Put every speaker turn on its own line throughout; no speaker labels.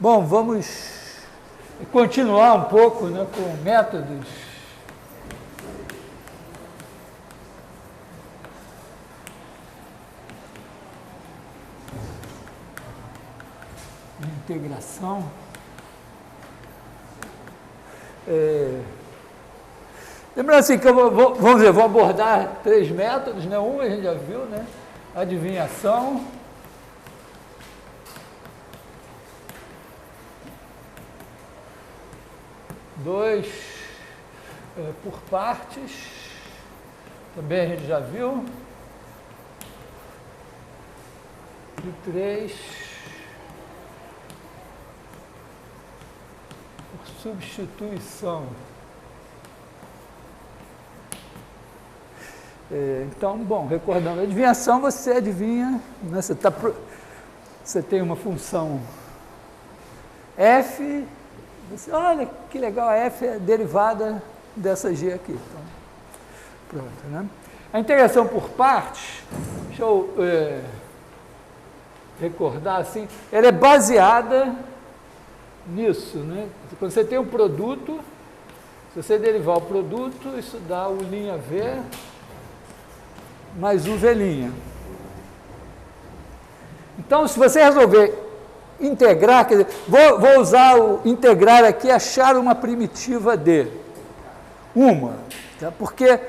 Bom, vamos continuar um pouco, né, com métodos de integração. Lembrando assim, que eu vou abordar 3 métodos, né? Um a gente já viu, né? Adivinhação. Dois, por partes, também a gente já viu. E 3, por substituição. Então, bom, recordando, a adivinhação, você adivinha, né? Você tem uma função f. Você, olha que legal, a f é derivada dessa g aqui. Então, pronto, né? A integração por partes, deixa eu recordar assim, ela é baseada nisso, né? Quando você tem um produto, se você derivar o produto, isso dá U' V mais UV'. Então, se você resolver integrar, quer dizer, vou usar o integrar aqui, achar uma primitiva de tá? Porque,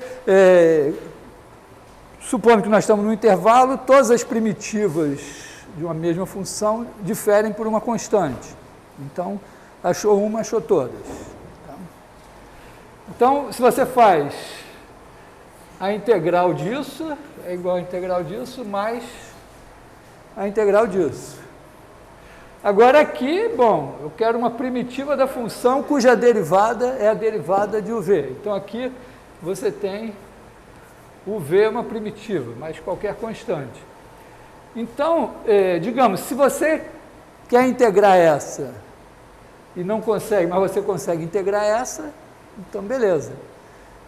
supondo que nós estamos no intervalo, todas as primitivas de uma mesma função diferem por uma constante. Então, achou uma, achou todas. Tá? Então, se você faz a integral disso, é igual a integral disso, mais a integral disso. Agora aqui, bom, eu quero uma primitiva da função cuja derivada é a derivada de UV. Então aqui você tem UV é uma primitiva, mais qualquer constante. Então, digamos, se você quer integrar essa e não consegue, mas você consegue integrar essa, então beleza.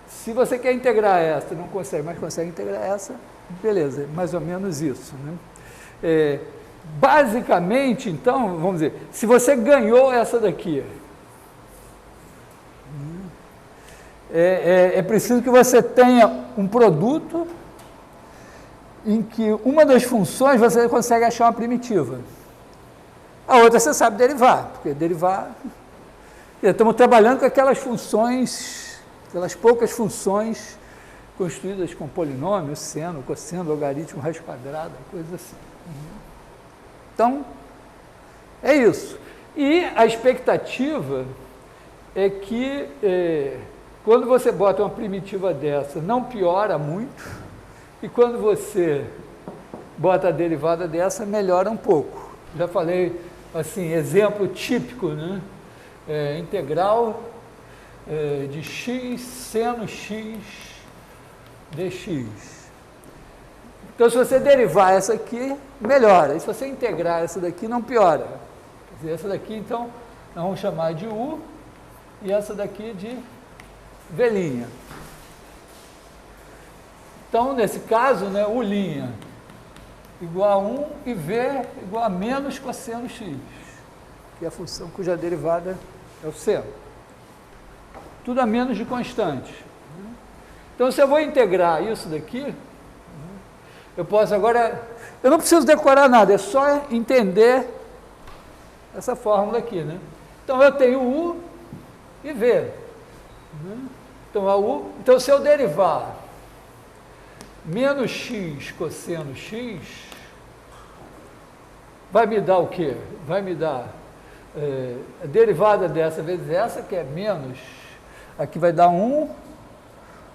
Se você quer integrar essa e não consegue, mas consegue integrar essa, beleza, mais ou menos isso, né? Basicamente, então, vamos dizer, se você ganhou essa daqui, é preciso que você tenha um produto em que uma das funções você consegue achar uma primitiva. A outra você sabe derivar, porque derivar... Estamos trabalhando com aquelas funções, aquelas poucas funções construídas com polinômio, seno, cosseno, logaritmo, raiz quadrada, coisas assim. Então, é isso. E a expectativa é que, quando você bota uma primitiva dessa, não piora muito, e quando você bota a derivada dessa, melhora um pouco. Já falei, assim, exemplo típico, né? Integral de x seno x dx. Então, se você derivar essa aqui, melhora. E se você integrar essa daqui, não piora. Quer dizer, essa daqui, então, nós vamos chamar de U, e essa daqui de V'. Então, nesse caso, né, U' igual a 1 e V igual a menos cosseno x, que é a função cuja derivada é o seno. Tudo a menos de constante. Então, se eu vou integrar isso daqui, eu posso agora... Eu não preciso decorar nada, é só entender essa fórmula aqui, né? Então, eu tenho U e V. Então, então, se eu derivar menos x cosseno x, vai me dar o quê? Vai me dar a derivada dessa vezes essa, que é menos, aqui vai dar 1,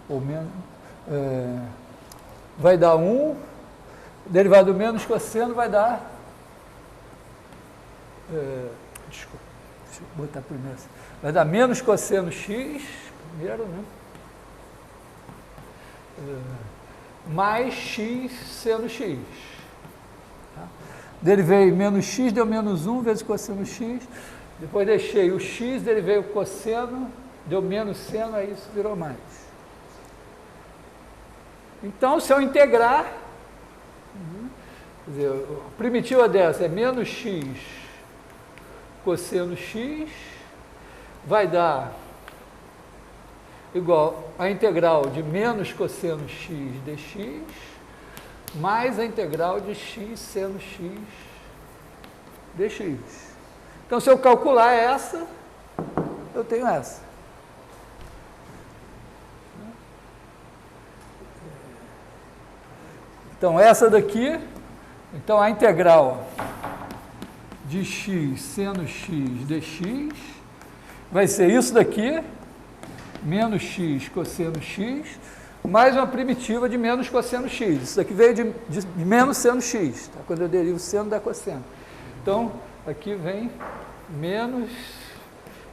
ou menos, vai dar 1, derivado do menos cosseno vai dar, desculpa, deixa eu botar primeiro, vai dar menos cosseno x, primeiro, né? Mais x seno x. Tá? Derivei menos x, deu menos 1 vezes cosseno x, depois deixei o x, derivei o cosseno, deu menos seno, aí isso virou mais. Então, se eu integrar, quer dizer, a primitiva dessa é menos x cosseno x vai dar igual a integral de menos cosseno x dx mais a integral de x seno x dx. Então, se eu calcular essa, eu tenho essa. Então, essa daqui, então a integral de x seno x dx vai ser isso daqui, menos x cosseno x, mais uma primitiva de menos cosseno x. Isso daqui veio de menos seno x, tá? Quando eu derivo seno da cosseno. Então, aqui vem menos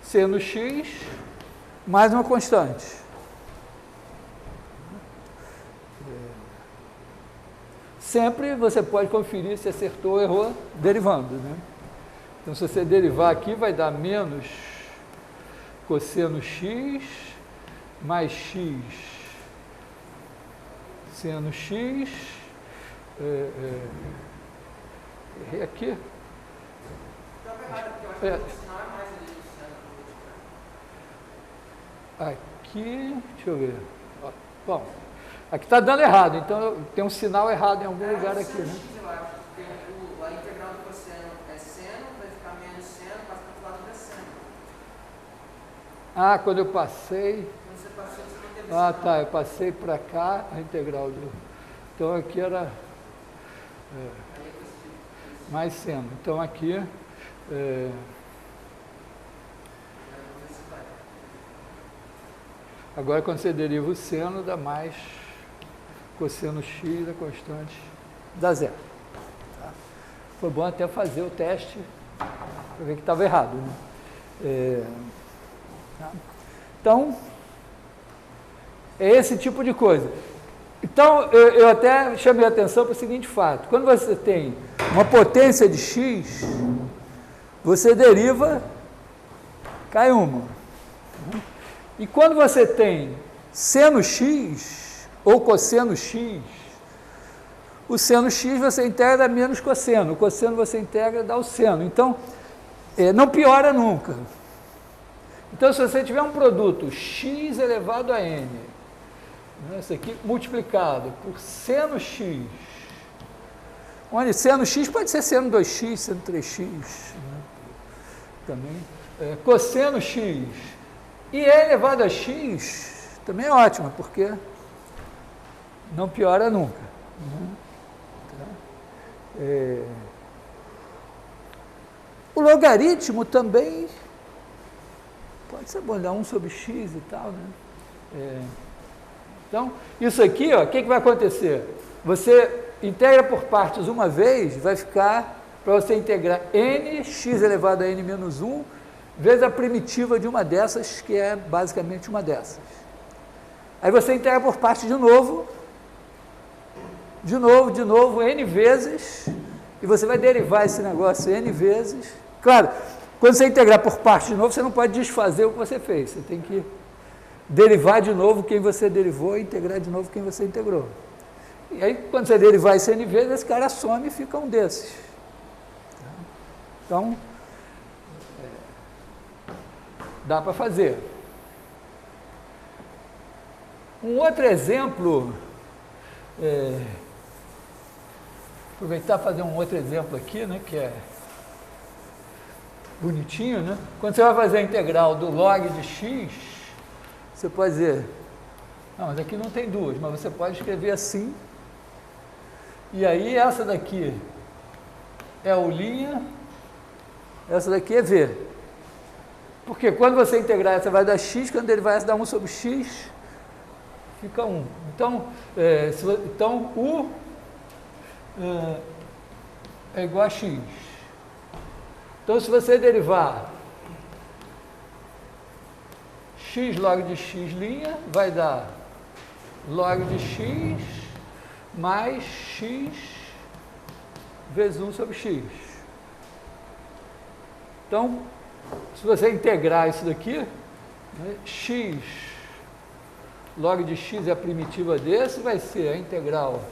seno x mais uma constante. Sempre você pode conferir se acertou ou errou derivando, né? Então, se você derivar aqui, vai dar menos cosseno x mais x seno x. Errei aqui. Aqui, deixa eu ver. Bom, aqui está dando errado, então tem um sinal errado em algum lugar aqui, né?
A integral do cosseno é seno, vai ficar menos seno, passa para o lado da seno.
Ah, quando eu passei...
Quando você passou, você não teve
Ah,
sinal.
tá, eu passei para cá a integral do... Então aqui era mais seno. Então aqui... Agora, quando você deriva o seno, dá mais cosseno x, a constante dá zero. Tá? Foi bom até fazer o teste para ver que estava errado, né? Tá? Então, é esse tipo de coisa. Então, eu até chamei a atenção para o seguinte fato. Quando você tem uma potência de x, você deriva, cai uma. E quando você tem seno x ou cosseno x, o seno x você integra menos cosseno, o cosseno você integra dá o seno. Então, não piora nunca. Então, se você tiver um produto x elevado a n, né, isso aqui multiplicado por seno x, onde seno x pode ser seno 2x, seno 3x, né, também, cosseno x, e e elevado a x também é ótimo, porque não piora nunca. O logaritmo também pode ser bom, dar 1 sobre x e tal, né? Então, isso aqui, ó, o que vai acontecer? Você integra por partes uma vez, vai ficar, para você integrar n, x elevado a n menos 1, vezes a primitiva de uma dessas, que é basicamente uma dessas. Aí você integra por parte de novo, n vezes, e você vai derivar esse negócio n vezes. Claro, quando você integrar por parte de novo, você não pode desfazer o que você fez, você tem que derivar de novo quem você derivou e integrar de novo quem você integrou. E aí, quando você derivar esse n vezes, esse cara some e fica um desses. Então, dá para fazer. Um outro exemplo, aproveitar e fazer um outro exemplo aqui, né, que é bonitinho, né? Quando você vai fazer a integral do log de x, você pode dizer, não, mas aqui não tem duas, mas você pode escrever assim, e aí essa daqui é o', essa daqui é v. Porque quando você integrar essa vai dar x, quando ele vai dar 1 sobre x, fica 1. Então, então u é igual a x. Então, se você derivar x log de x', vai dar log de x mais x vezes 1 sobre x. Então, se você integrar isso daqui, né, x log de x é a primitiva desse, vai ser a integral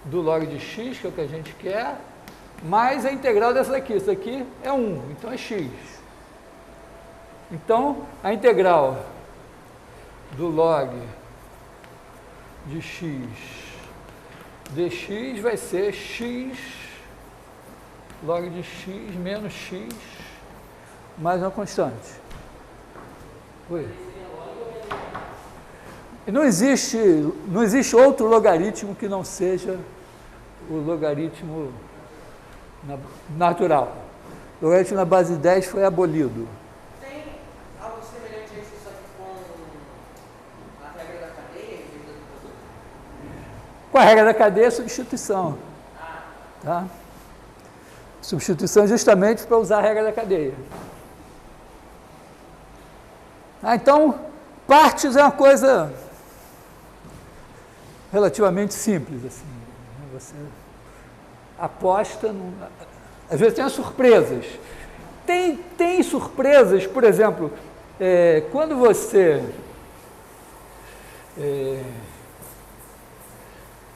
do log de x, que é o que a gente quer, mais a integral dessa daqui. Isso aqui é 1, então é x. Então, a integral do log de x dx vai ser x log de x menos x mais uma constante. Oi. E não existe outro logaritmo que não seja o logaritmo natural. O logaritmo na base 10 foi abolido.
Tem algo semelhante a isso, só que com a regra da cadeia?
Com a regra da cadeia é substituição. Tá? Substituição justamente para usar a regra da cadeia. Então, partes é uma coisa relativamente simples, assim. Você aposta, às vezes tem as surpresas. Tem surpresas, por exemplo, quando você...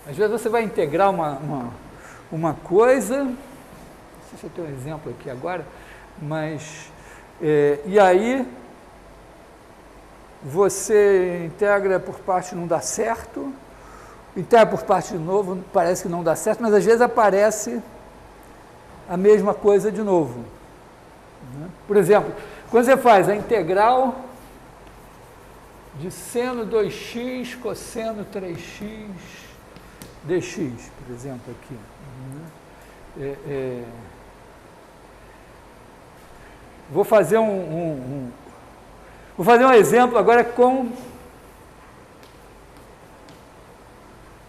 às vezes você vai integrar uma coisa, não sei se eu tenho um exemplo aqui agora, mas... e aí... você integra por parte não dá certo, integra por parte de novo, parece que não dá certo, mas às vezes aparece a mesma coisa de novo. Né? Por exemplo, quando você faz a integral de seno 2x cosseno 3x dx, por exemplo, aqui. Né? Vou fazer Vou fazer um exemplo agora com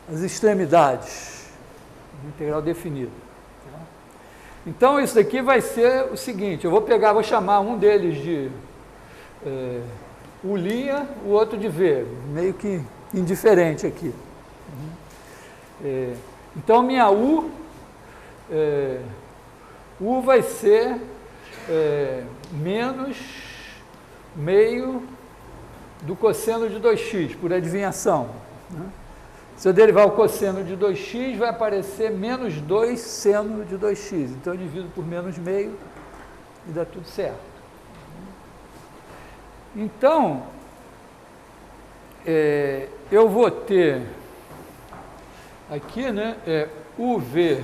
as extremidades do integral definido. Tá? Então, isso daqui vai ser o seguinte, vou chamar um deles de U', o outro de V, meio que indiferente aqui. Então, minha U vai ser menos meio do cosseno de 2x, por adivinhação. Né? Se eu derivar o cosseno de 2x, vai aparecer menos 2 seno de 2x. Então, eu divido por menos meio e dá tudo certo. Então, eu vou ter aqui, né, UV'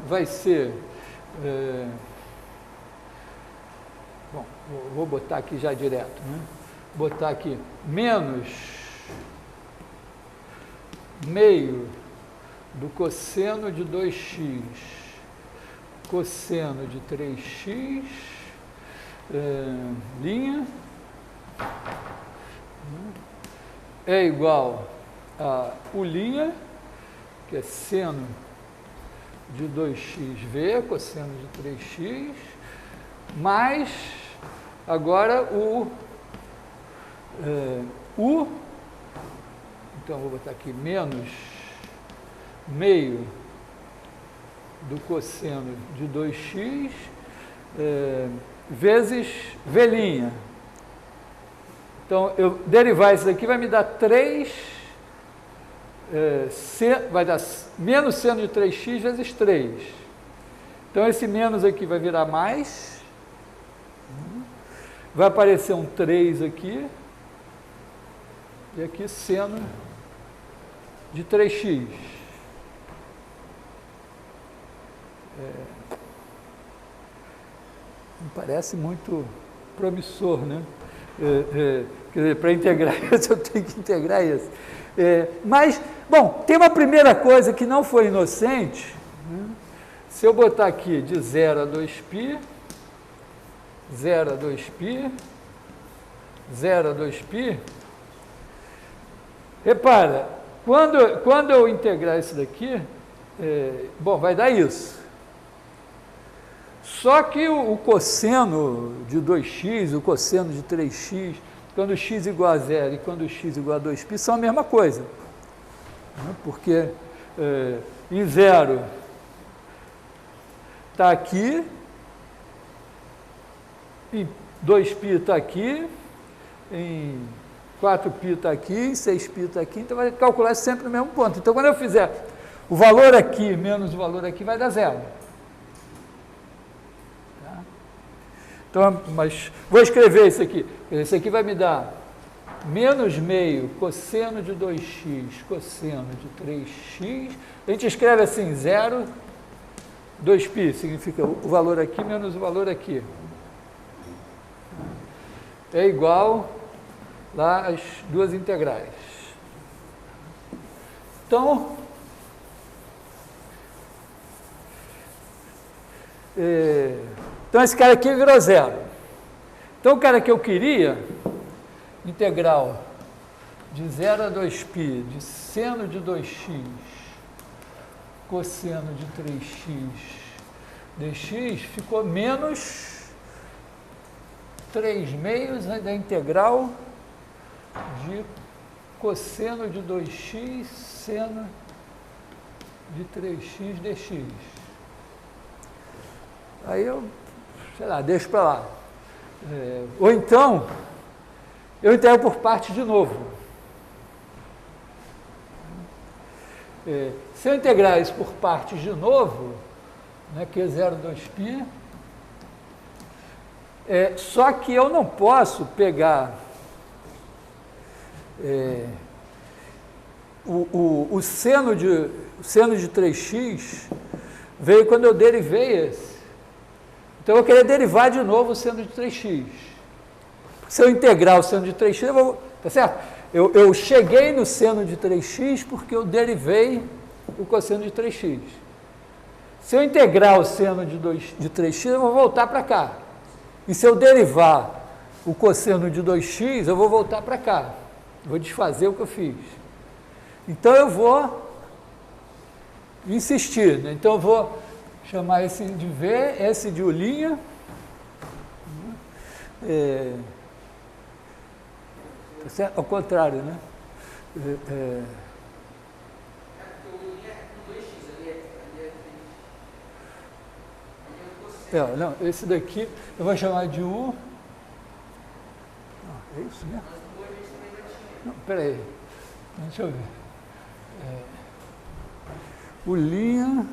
vai ser... bom, vou botar aqui já direto, né? Botar aqui menos meio do cosseno de 2x cosseno de 3x linha é igual a U', que é seno de 2xv, cosseno de 3x, mais agora o U, então vou botar aqui menos meio do cosseno de 2x vezes V'. Então, eu derivar isso daqui vai me dar 3, vai dar menos seno de 3x vezes 3. Então, esse menos aqui vai virar mais, vai aparecer um 3 aqui, e aqui seno de 3x. Me parece muito promissor, né? Quer dizer, para integrar isso, eu tenho que integrar isso. Mas, bom, tem uma primeira coisa que não foi inocente, né? Se eu botar aqui de 0 a 2π, 0 a 2π, 0 a 2π, repara, quando eu integrar isso daqui, bom, vai dar isso. Só que o cosseno de 2x, o cosseno de 3x, quando x igual a 0 e quando x igual a 2π, são a mesma coisa. Porque em 0 está aqui, em 2π está aqui, em 4π está aqui, em 6π está aqui, então vai calcular sempre no mesmo ponto. Então, quando eu fizer O valor aqui menos o valor aqui vai dar zero. Tá? Então, mas vou escrever isso aqui. Isso aqui vai me dar menos meio cosseno de 2x cosseno de 3x. A gente escreve assim, 0, 2π, significa o valor aqui menos o valor aqui. É igual lá as duas integrais. Então, esse cara aqui virou zero. Então, o cara que eu queria, integral de 0 a 2π de seno de 2x cosseno de 3x dx, ficou menos 3 meios da integral de cosseno de 2x seno de 3x dx. Aí eu, sei lá, deixo para lá. Ou então, eu integro por partes de novo. Se eu integrar isso por partes de novo, né, que é 0, 2π, só que eu não posso pegar o seno de 3x, veio quando eu derivei esse. Então, eu vou querer derivar de novo o seno de 3x. Se eu integrar o seno de 3x, eu vou... Tá certo? Eu cheguei no seno de 3x porque eu derivei o cosseno de 3x. Se eu integrar o seno de 3x, eu vou voltar para cá. E se eu derivar o cosseno de 2x, eu vou voltar para cá. Vou desfazer o que eu fiz. Então, eu vou insistir. Né? Então, eu vou chamar esse de V, esse de U'. Ao contrário, né?
Porque o U' é com 2x, ali é 3.
Não, esse daqui eu vou chamar de U. É isso mesmo? Não, peraí. Deixa eu ver. U'.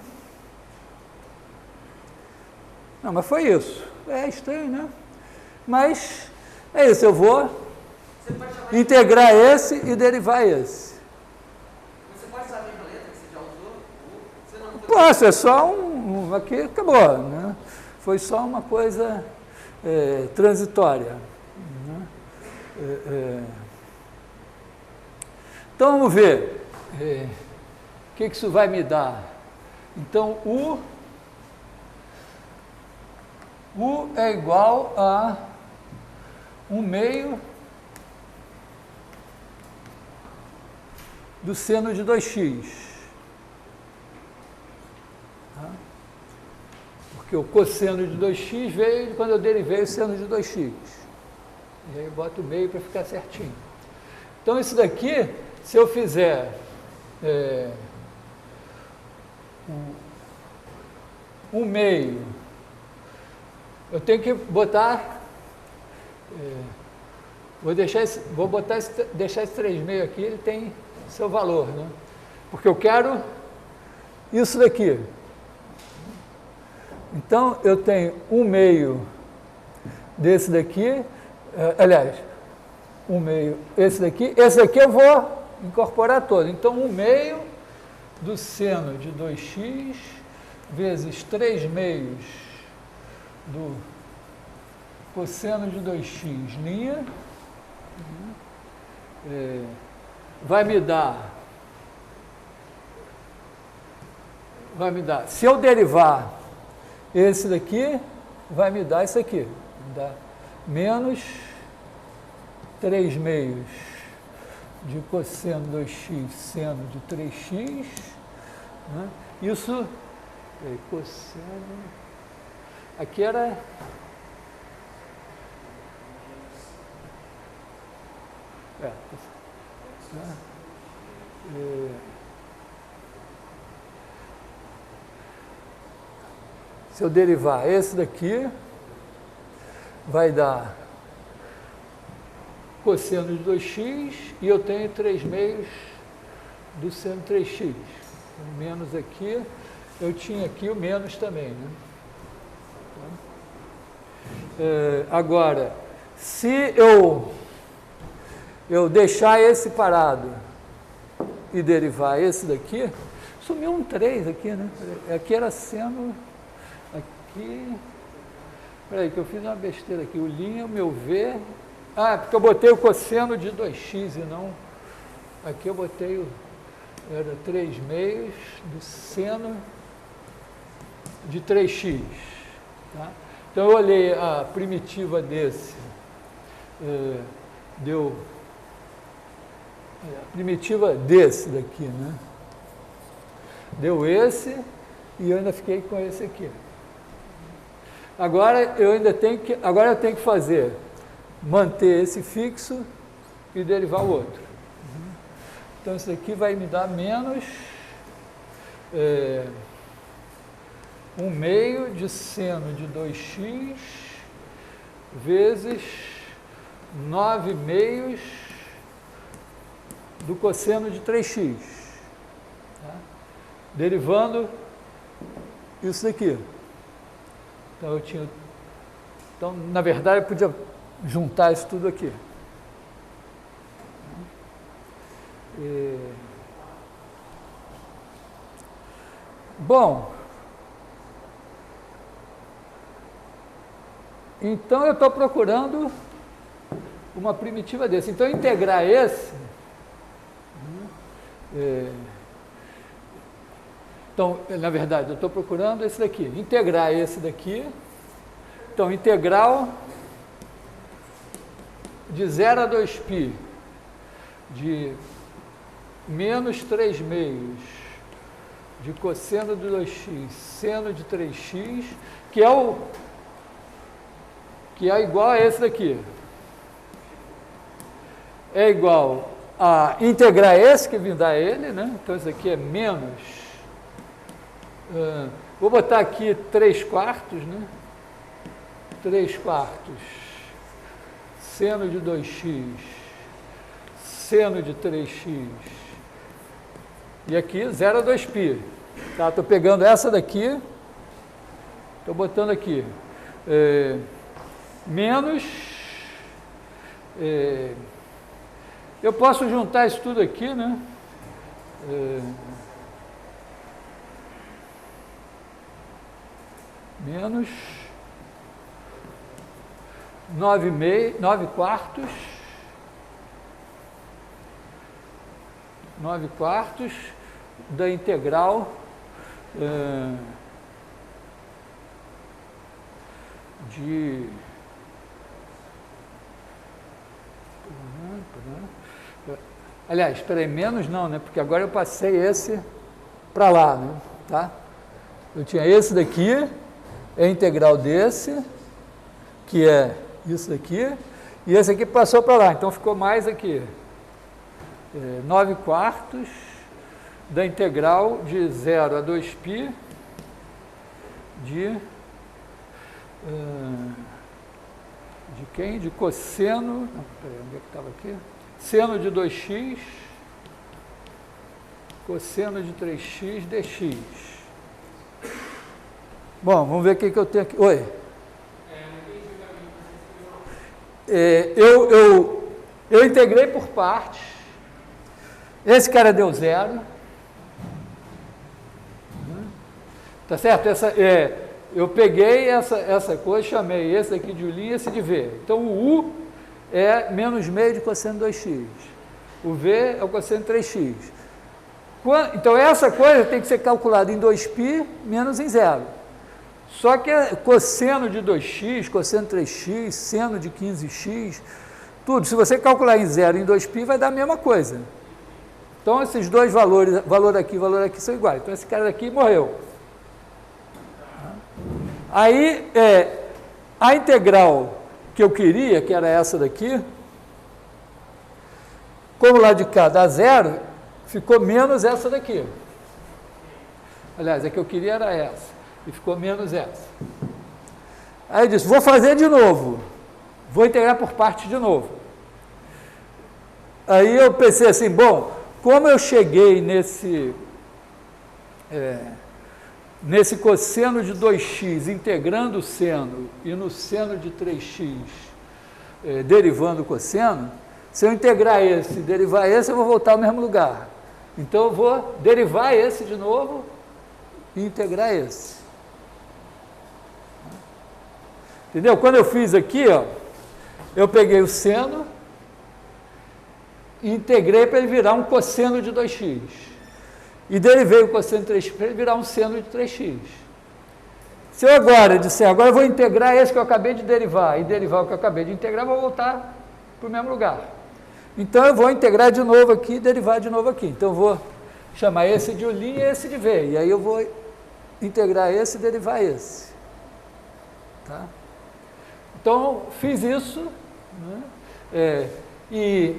Não, mas foi isso. É estranho, né? Mas é isso, eu vou integrar esse e derivar esse.
Você pode usar a mesma letra que você já usou? Você não...
Posso, é só aqui acabou, né? Foi só uma coisa transitória. Né? Então, vamos ver o que isso vai me dar. Então, U é igual a 1/2 do seno de 2x. Tá? Porque o cosseno de 2x veio quando eu derivei o seno de 2x. E aí eu boto o meio para ficar certinho. Então, isso daqui, se eu fizer 1/2, eu tenho que botar, deixar esse 3/2 aqui, ele tem seu valor, né? Porque eu quero isso daqui. Então, eu tenho 1/2 desse daqui, aliás, 1/2 esse daqui eu vou incorporar todo. Então, 1/2 do seno de 2x vezes 3/2 do cosseno de 2x', vai me dar, se eu derivar esse daqui, vai me dar isso aqui, dá menos 3/2 de cosseno de 2x seno de 3x, né? Isso, cosseno, aqui era... se eu derivar esse daqui, vai dar cosseno de 2x e eu tenho 3/2 do seno 3x. O menos aqui, eu tinha aqui o menos também, né? Agora, se eu deixar esse parado e derivar esse daqui, sumiu um 3 aqui, né? Aqui era seno, aqui... Peraí, que eu fiz uma besteira aqui. O linha, o meu V... Ah, porque eu botei o cosseno de 2x e não... Aqui eu botei era 3 meios do seno de 3x. Tá? Então eu olhei a primitiva desse, deu... A primitiva desse daqui, né? Deu esse e eu ainda fiquei com esse aqui. Agora eu tenho que fazer, manter esse fixo e derivar o outro. Então isso aqui vai me dar menos 1 meio de seno de 2x vezes 9 meios do cosseno de 3x. Tá? Derivando isso daqui. Então, na verdade, eu podia juntar isso tudo aqui. Bom, então eu estou procurando uma primitiva desse. Então, integrar esse... Então, na verdade, eu estou procurando esse daqui. Integrar esse daqui. Então, integral de 0 a 2π de menos 3 meios de cosseno de 2x seno de 3x, que é igual a esse daqui. É igual a integrar esse, que vim dar ele, né? Então, isso aqui é menos... vou botar aqui 3/4, né? 3/4 seno de 2x seno de 3x e aqui 0 a 2π. Tá? Estou pegando essa daqui, estou botando aqui menos... eu posso juntar isso tudo aqui, né? Menos 9 quartos da integral de... Aliás, espera aí, menos não, né? Porque agora eu passei esse para lá, né? Tá? Eu tinha esse daqui, é a integral desse, que é isso daqui, e esse aqui passou para lá, então ficou mais aqui. 9/4 da integral de 0 a 2π de quem? De cosseno, não, peraí, onde é que estava aqui? Seno de 2x, cosseno de 3x dx. Bom, vamos ver o que eu tenho aqui. Oi. Eu integrei por partes. Esse cara deu 0. Tá certo? Eu peguei essa coisa, chamei esse aqui de U' e esse de V. Então, o U é menos meio de cosseno de 2x. O V é o cosseno de 3x. Então, essa coisa tem que ser calculada em 2π menos em 0. Só que cosseno de 2x, cosseno de 3x, seno de 15x, tudo, se você calcular em 0 e em 2π, vai dar a mesma coisa. Então, esses dois valores, valor aqui, são iguais. Então, esse cara daqui morreu. Aí, a integral que eu queria, que era essa daqui, como lá de cá dá 0, ficou menos essa daqui. Aliás, a que eu queria era essa. E ficou menos essa. Aí eu disse, vou fazer de novo. Vou integrar por parte de novo. Aí eu pensei assim, bom, como eu cheguei nesse cosseno de 2x, integrando o seno, e no seno de 3x, derivando o cosseno, se eu integrar esse e derivar esse, eu vou voltar ao mesmo lugar. Então, eu vou derivar esse de novo e integrar esse. Entendeu? Quando eu fiz aqui, ó, eu peguei o seno e integrei para ele virar um cosseno de 2x. E derivei o cosseno de 3x para ele virar um seno de 3x. Se eu agora disser, agora eu vou integrar esse que eu acabei de derivar, e derivar o que eu acabei de integrar, eu vou voltar para o mesmo lugar. Então, eu vou integrar de novo aqui e derivar de novo aqui. Então, eu vou chamar esse de U' e esse de V. E aí, eu vou integrar esse e derivar esse. Tá? Então, fiz isso. Né?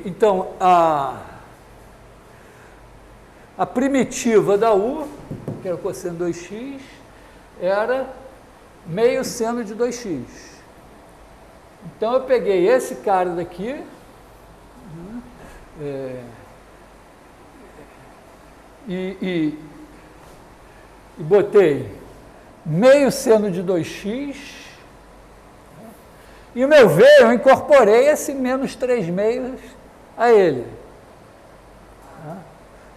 Então, a primitiva da U, que era o cosseno de 2x, era meio seno de 2x. Então, eu peguei esse cara daqui, e botei meio seno de 2x, e o meu V, eu incorporei esse menos 3 meios a ele.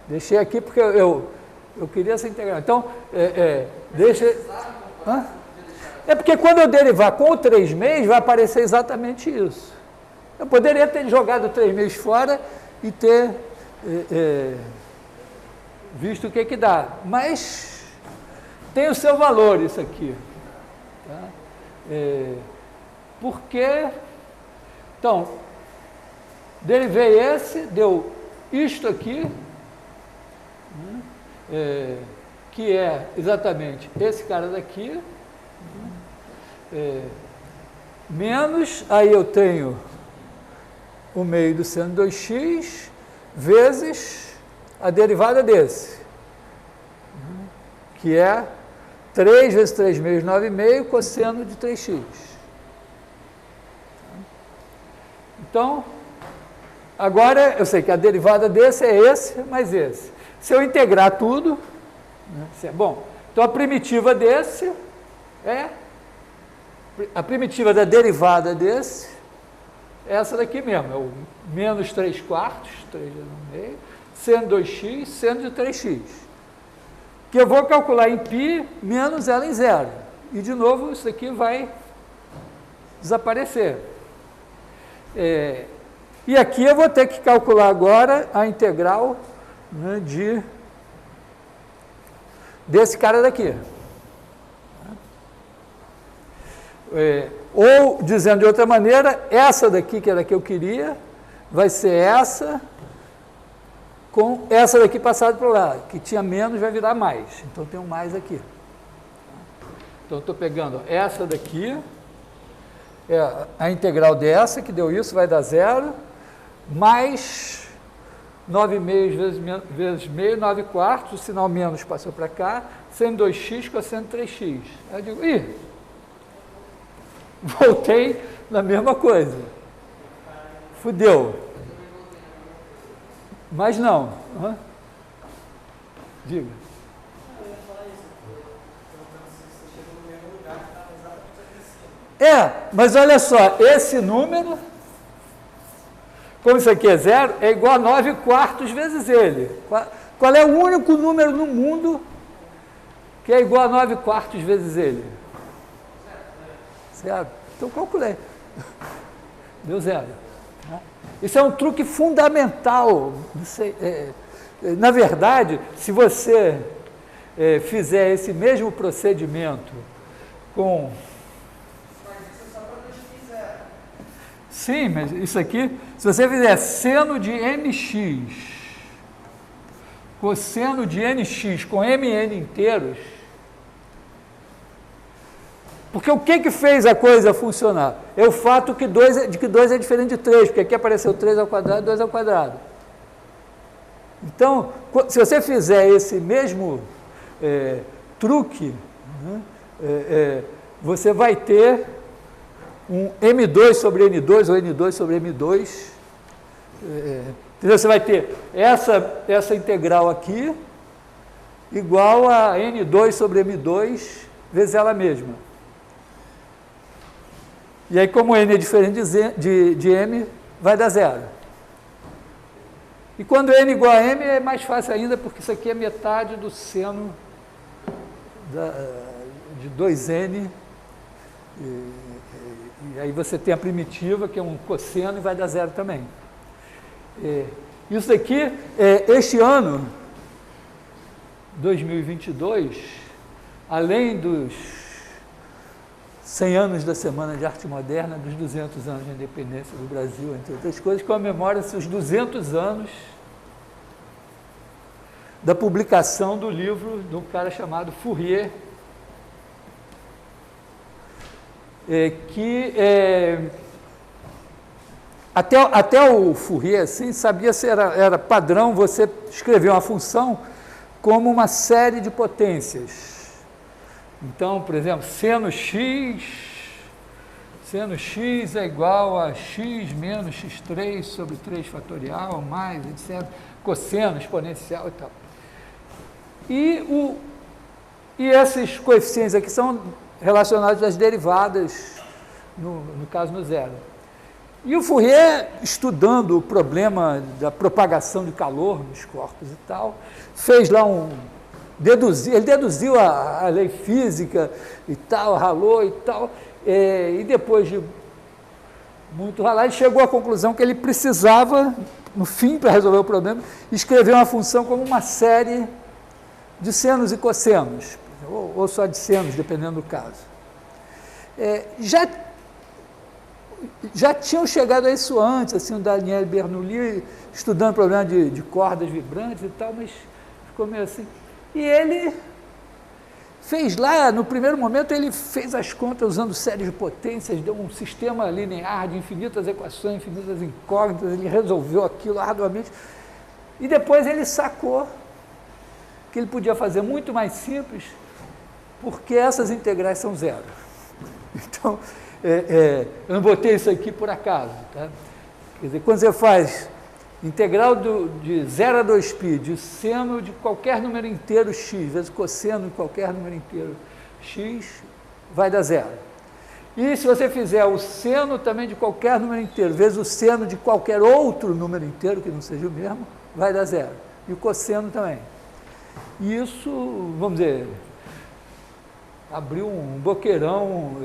Deixei aqui porque eu queria essa integral. Então, deixa... É porque quando eu derivar com o 3 meios, vai aparecer exatamente isso. Eu poderia ter jogado 3 meios fora e ter visto o que dá. Mas tem o seu valor isso aqui. Tá? Porque, então, derivei esse, deu isto aqui, que é exatamente esse cara daqui, menos, aí eu tenho o meio do seno de 2x, vezes a derivada desse, que é 3 vezes 3 meios, 9,5, cosseno de 3x. Então, agora eu sei que a derivada desse é esse mais esse. Se eu integrar tudo, bom, então a primitiva desse é, a primitiva da derivada desse é essa daqui mesmo, é o menos 3 quartos, 3 vezes 1,5, seno 2x, seno de 3x. Que eu vou calcular em π menos ela em zero. E, de novo, isso aqui vai desaparecer. E aqui eu vou ter que calcular agora a integral, né, desse cara daqui. Ou, dizendo de outra maneira, essa daqui, que era a que eu queria, vai ser essa, com essa daqui passada para o lado, que tinha menos vai virar mais. Então, tem um mais aqui. Então, eu estou pegando essa daqui, a integral dessa, que deu isso, vai dar zero, mais 9 meios vezes meio, 9 quartos, o sinal menos passou para cá, seno 2x cosseno 3x. Aí eu digo, voltei na mesma coisa. Fudeu. Mas não. Diga. Mas olha só, esse número, como isso aqui é zero, é igual a 9 quartos vezes ele. Qual é o único número no mundo que é igual a 9 quartos vezes ele? Zero. Então, calculei. Deu zero. Isso é um truque fundamental. Na verdade, se você fizer esse mesmo procedimento com... Sim, mas isso aqui, se você fizer seno de mx, cosseno de nx com mn inteiros, porque o que fez a coisa funcionar? É o fato de que 2 é diferente de 3, porque aqui apareceu 3 ao quadrado e 2 ao quadrado. Então, se você fizer esse mesmo truque, né, você vai ter um M2 sobre N2 ou N2 sobre M2. Entendeu? Você vai ter essa integral aqui, igual a N2 sobre M2 vezes ela mesma. E aí, como N é diferente de M, vai dar zero. E quando N igual a M, é mais fácil ainda, porque isso aqui é metade do seno de 2N. E aí você tem a primitiva, que é um cosseno, e vai dar zero também. Isso daqui, este ano, 2022, além dos 100 anos da Semana de Arte Moderna, dos 200 anos de independência do Brasil, entre outras coisas, comemora-se os 200 anos da publicação do livro de um cara chamado Fourier, até o Fourier, assim, sabia se era padrão você escrever uma função como uma série de potências. Então, por exemplo, seno x é igual a x menos x3 sobre 3 fatorial, mais, etc. Cosseno exponencial e tal. E esses coeficientes aqui são relacionados às derivadas, no caso no zero. E o Fourier, estudando o problema da propagação de calor nos corpos e tal, fez lá ele deduziu a lei física e tal, ralou e tal, e depois de muito ralar, ele chegou à conclusão que ele precisava, no fim, para resolver o problema, escrever uma função como uma série de senos e cossenos, ou só de senos, dependendo do caso. Já tinham chegado a isso antes, assim, o Daniel Bernoulli estudando o problema de cordas vibrantes e tal, mas ficou meio assim. E ele fez lá, no primeiro momento, ele fez as contas usando séries de potências, deu um sistema linear de infinitas equações, infinitas incógnitas, ele resolveu aquilo arduamente, e depois ele sacou que ele podia fazer muito mais simples, porque essas integrais são zero. Então, eu não botei isso aqui por acaso, tá? Quer dizer, quando você faz integral de 0 a 2π de seno de qualquer número inteiro x, vezes cosseno de qualquer número inteiro x, vai dar zero. E se você fizer o seno também de qualquer número inteiro, vezes o seno de qualquer outro número inteiro, que não seja o mesmo, vai dar zero. E o cosseno também. E isso, vamos dizer, abriu um boqueirão.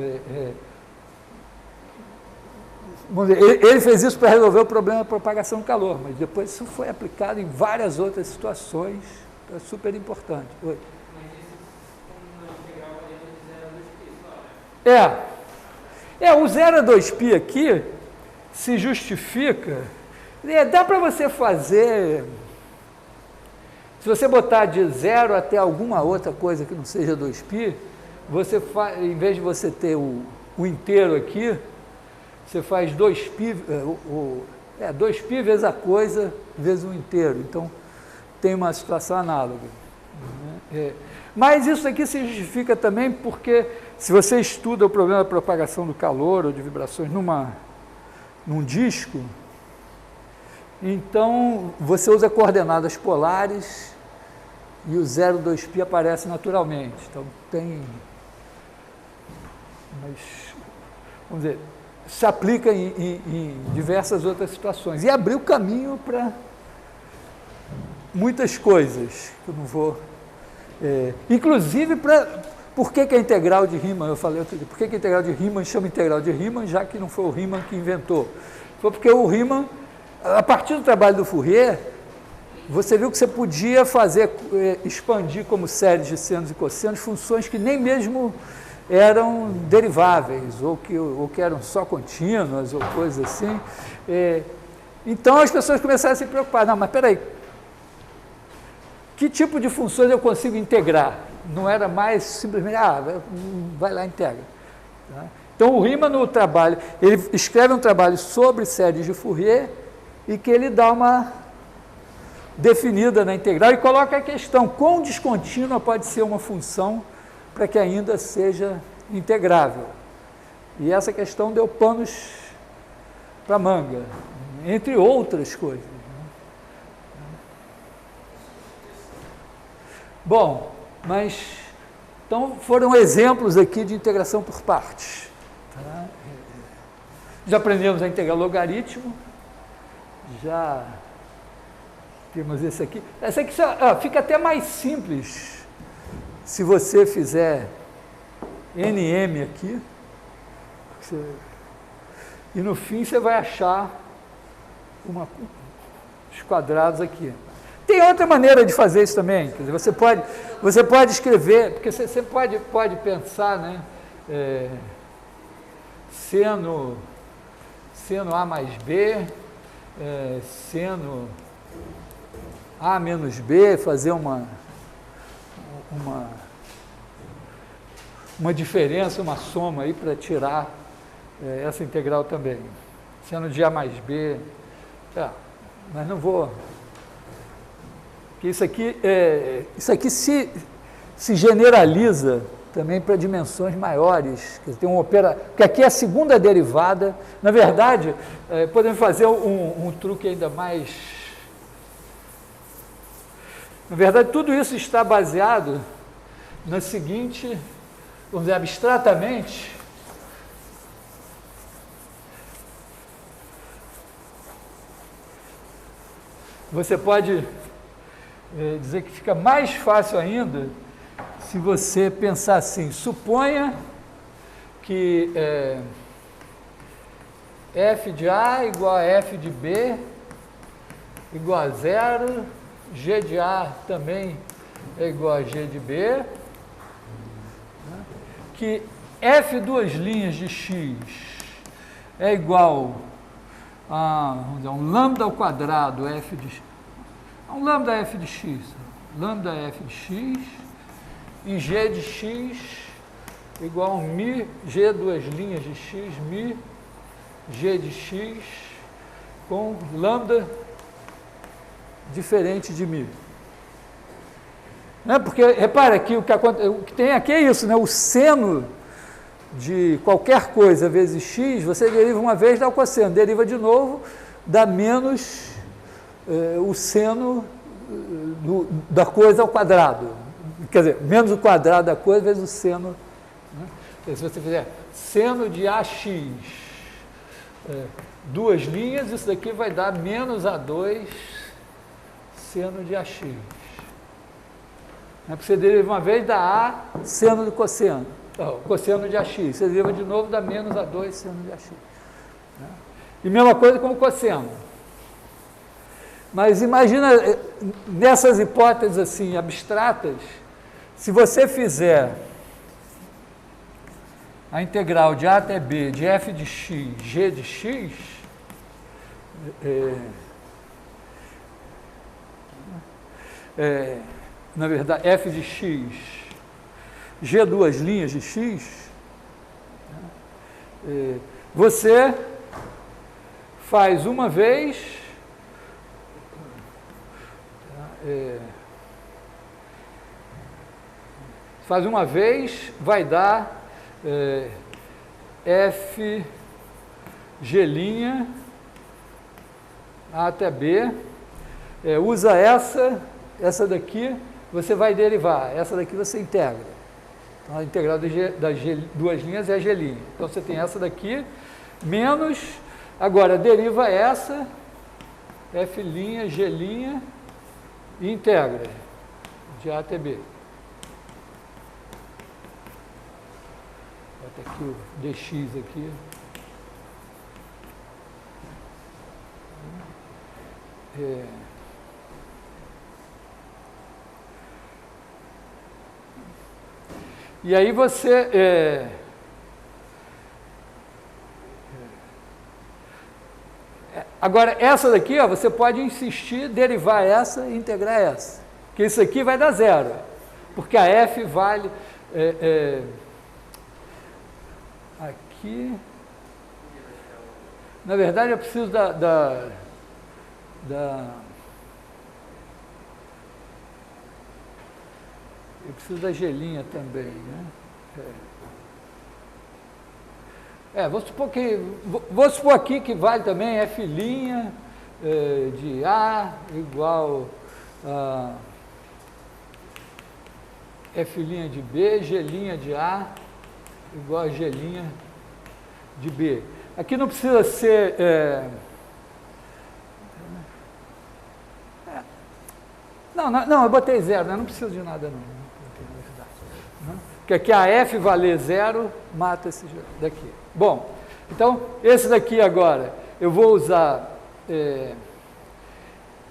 Vamos dizer, ele fez isso para resolver o problema da propagação do calor, mas depois isso foi aplicado em várias outras situações, é super importante. Oi.
Mas isso como integral variando de 0 a 2π, claro.
O 0 a 2π aqui se justifica, dá para você fazer, se você botar de 0 até alguma outra coisa que não seja 2π, você faz, em vez de você ter o inteiro aqui, você faz 2π, 2π vezes a coisa, vezes o inteiro. Então, tem uma situação análoga. Mas isso aqui se justifica também porque, se você estuda o problema da propagação do calor ou de vibrações num disco, então você usa coordenadas polares e o 0, 2π aparece naturalmente. Então, mas, vamos dizer, se aplica em diversas outras situações. E abriu caminho para muitas coisas, que eu não vou... inclusive, por que a integral de Riemann, eu falei outro dia, por que a integral de Riemann chama integral de Riemann, já que não foi o Riemann que inventou? Foi porque o Riemann, a partir do trabalho do Fourier, você viu que você podia fazer, expandir como séries de senos e cossenos, funções que nem mesmo eram deriváveis, ou que eram só contínuas, ou coisas assim. Então as pessoas começaram a se preocupar, não, mas espera aí, que tipo de funções eu consigo integrar? Não era mais simplesmente, vai lá e integra. Tá? Então o Riemann no trabalho, ele escreve um trabalho sobre séries de Fourier, e que ele dá uma definida na integral, e coloca a questão, quão descontínua pode ser uma função para que ainda seja integrável. E essa questão deu panos para manga, entre outras coisas. Bom, mas então foram exemplos aqui de integração por partes. Tá? Já aprendemos a integrar logaritmo, já temos esse aqui. Esse aqui fica até mais simples se você fizer NM aqui. E no fim você vai achar os quadrados aqui. Tem outra maneira de fazer isso também. Quer dizer, você pode escrever, porque você pode pensar, né? Seno A mais B, seno A menos B, fazer uma diferença, uma soma aí para tirar essa integral também. Seno de A mais B, mas não vou... Porque isso aqui se generaliza também para dimensões maiores. Quer dizer, porque aqui é a segunda derivada. Na verdade, podemos fazer um truque ainda mais... Na verdade, tudo isso está baseado na seguinte, vamos dizer, abstratamente, você pode dizer que fica mais fácil ainda se você pensar assim, suponha que f de A igual a f de B igual a 0, g de A também é igual a g de B, né? Que f duas linhas de x é igual a, vamos dizer, um lambda ao quadrado f de x, um lambda f de x, lambda f de x, e g de x igual a um mi, g duas linhas de x, mi, g de x, com lambda diferente de mi. Né? Porque, repara que o que tem aqui é isso, né? O seno de qualquer coisa vezes x, você deriva uma vez, dá o cosseno, deriva de novo, dá menos o seno da coisa ao quadrado. Quer dizer, menos o quadrado da coisa vezes o seno. Né? Se você fizer seno de AX, duas linhas, isso daqui vai dar menos A2 seno de AX. Porque você deriva uma vez, dá A seno do cosseno. Cosseno de AX. Você deriva de novo, dá menos A2 seno de AX. Né? E mesma coisa com o cosseno. Mas imagina, nessas hipóteses assim, abstratas, se você fizer a integral de A até B de f de x, g de x, na verdade, f de x, g duas linhas de x, você faz uma vez, vai dar f g' A até B, usa essa daqui, você vai derivar, essa daqui você integra. Então, a integral das duas linhas é a g'. Então, você tem essa daqui, menos, agora, deriva essa, f', g', e integra, de A até B. Bota aqui o dx aqui. E aí você agora essa daqui, ó, você pode insistir, derivar essa e integrar essa, porque isso aqui vai dar zero, porque a f vale aqui, na verdade eu preciso eu preciso da gelinha também, né? Vou supor aqui que vale também f' de A igual a F' de B, G' de A igual a G' de B. Aqui não precisa ser... Não, eu botei zero, né? Não preciso de nada não. Porque aqui a F valer zero, mata esse daqui. Bom, então, esse daqui agora, eu vou usar...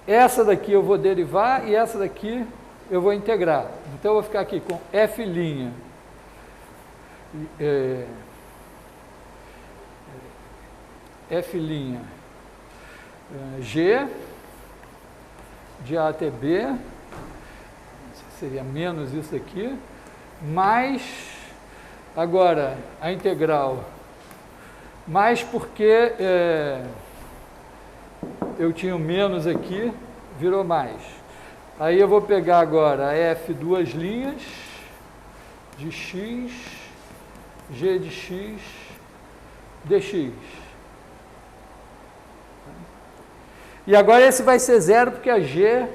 essa daqui eu vou derivar e essa daqui eu vou integrar. Então, eu vou ficar aqui com F', F' G de A até B, seria menos isso aqui, mais, agora, a integral, mais porque eu tinha um menos aqui, virou mais. Aí eu vou pegar agora a F duas linhas de x, G de x, dx. E agora esse vai ser zero, porque a G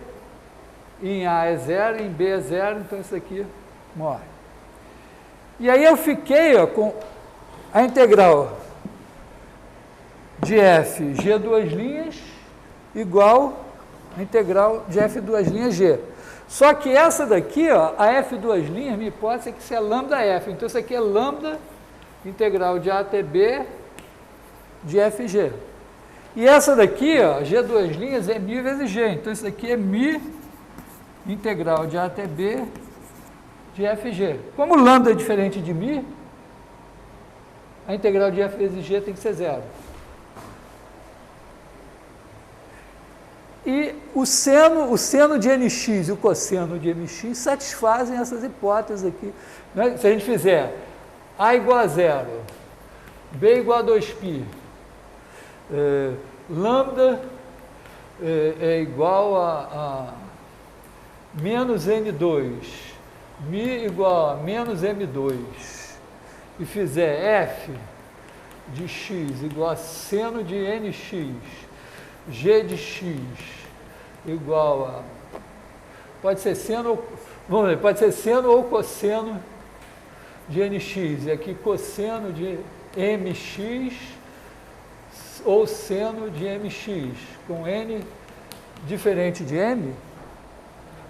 em A é zero, em B é zero, então isso aqui morre. E aí eu fiquei com a integral de F, G duas linhas, igual a integral de F duas linhas G. Só que essa daqui, a F duas linhas, minha hipótese é que isso é lambda F. Então isso aqui é lambda integral de A até B de FG. E essa daqui, G duas linhas, é μ vezes G. Então, isso aqui é μ integral de A até B de FG. Como lambda é diferente de μ, a integral de F vezes G tem que ser zero. E o seno de nx e o cosseno de mx satisfazem essas hipóteses aqui. Né? Se a gente fizer A igual a zero, B igual a 2π, lambda é igual a menos n2, μ igual a menos m2, e fizer f de x igual a seno de nx, g de x igual a, pode ser seno, vamos ver, pode ser seno ou cosseno de nx, e aqui cosseno de mx ou seno de mx, com n diferente de m,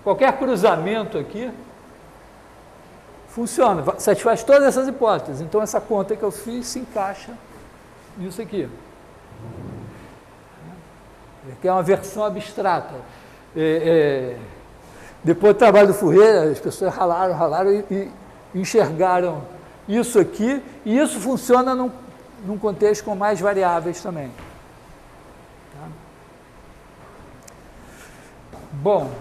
qualquer cruzamento aqui funciona, satisfaz todas essas hipóteses. Então, essa conta que eu fiz se encaixa nisso aqui. Que é uma versão abstrata. Depois do trabalho do Fourier, as pessoas ralaram e enxergaram isso aqui, e isso funciona num contexto com mais variáveis também. Tá? Bom,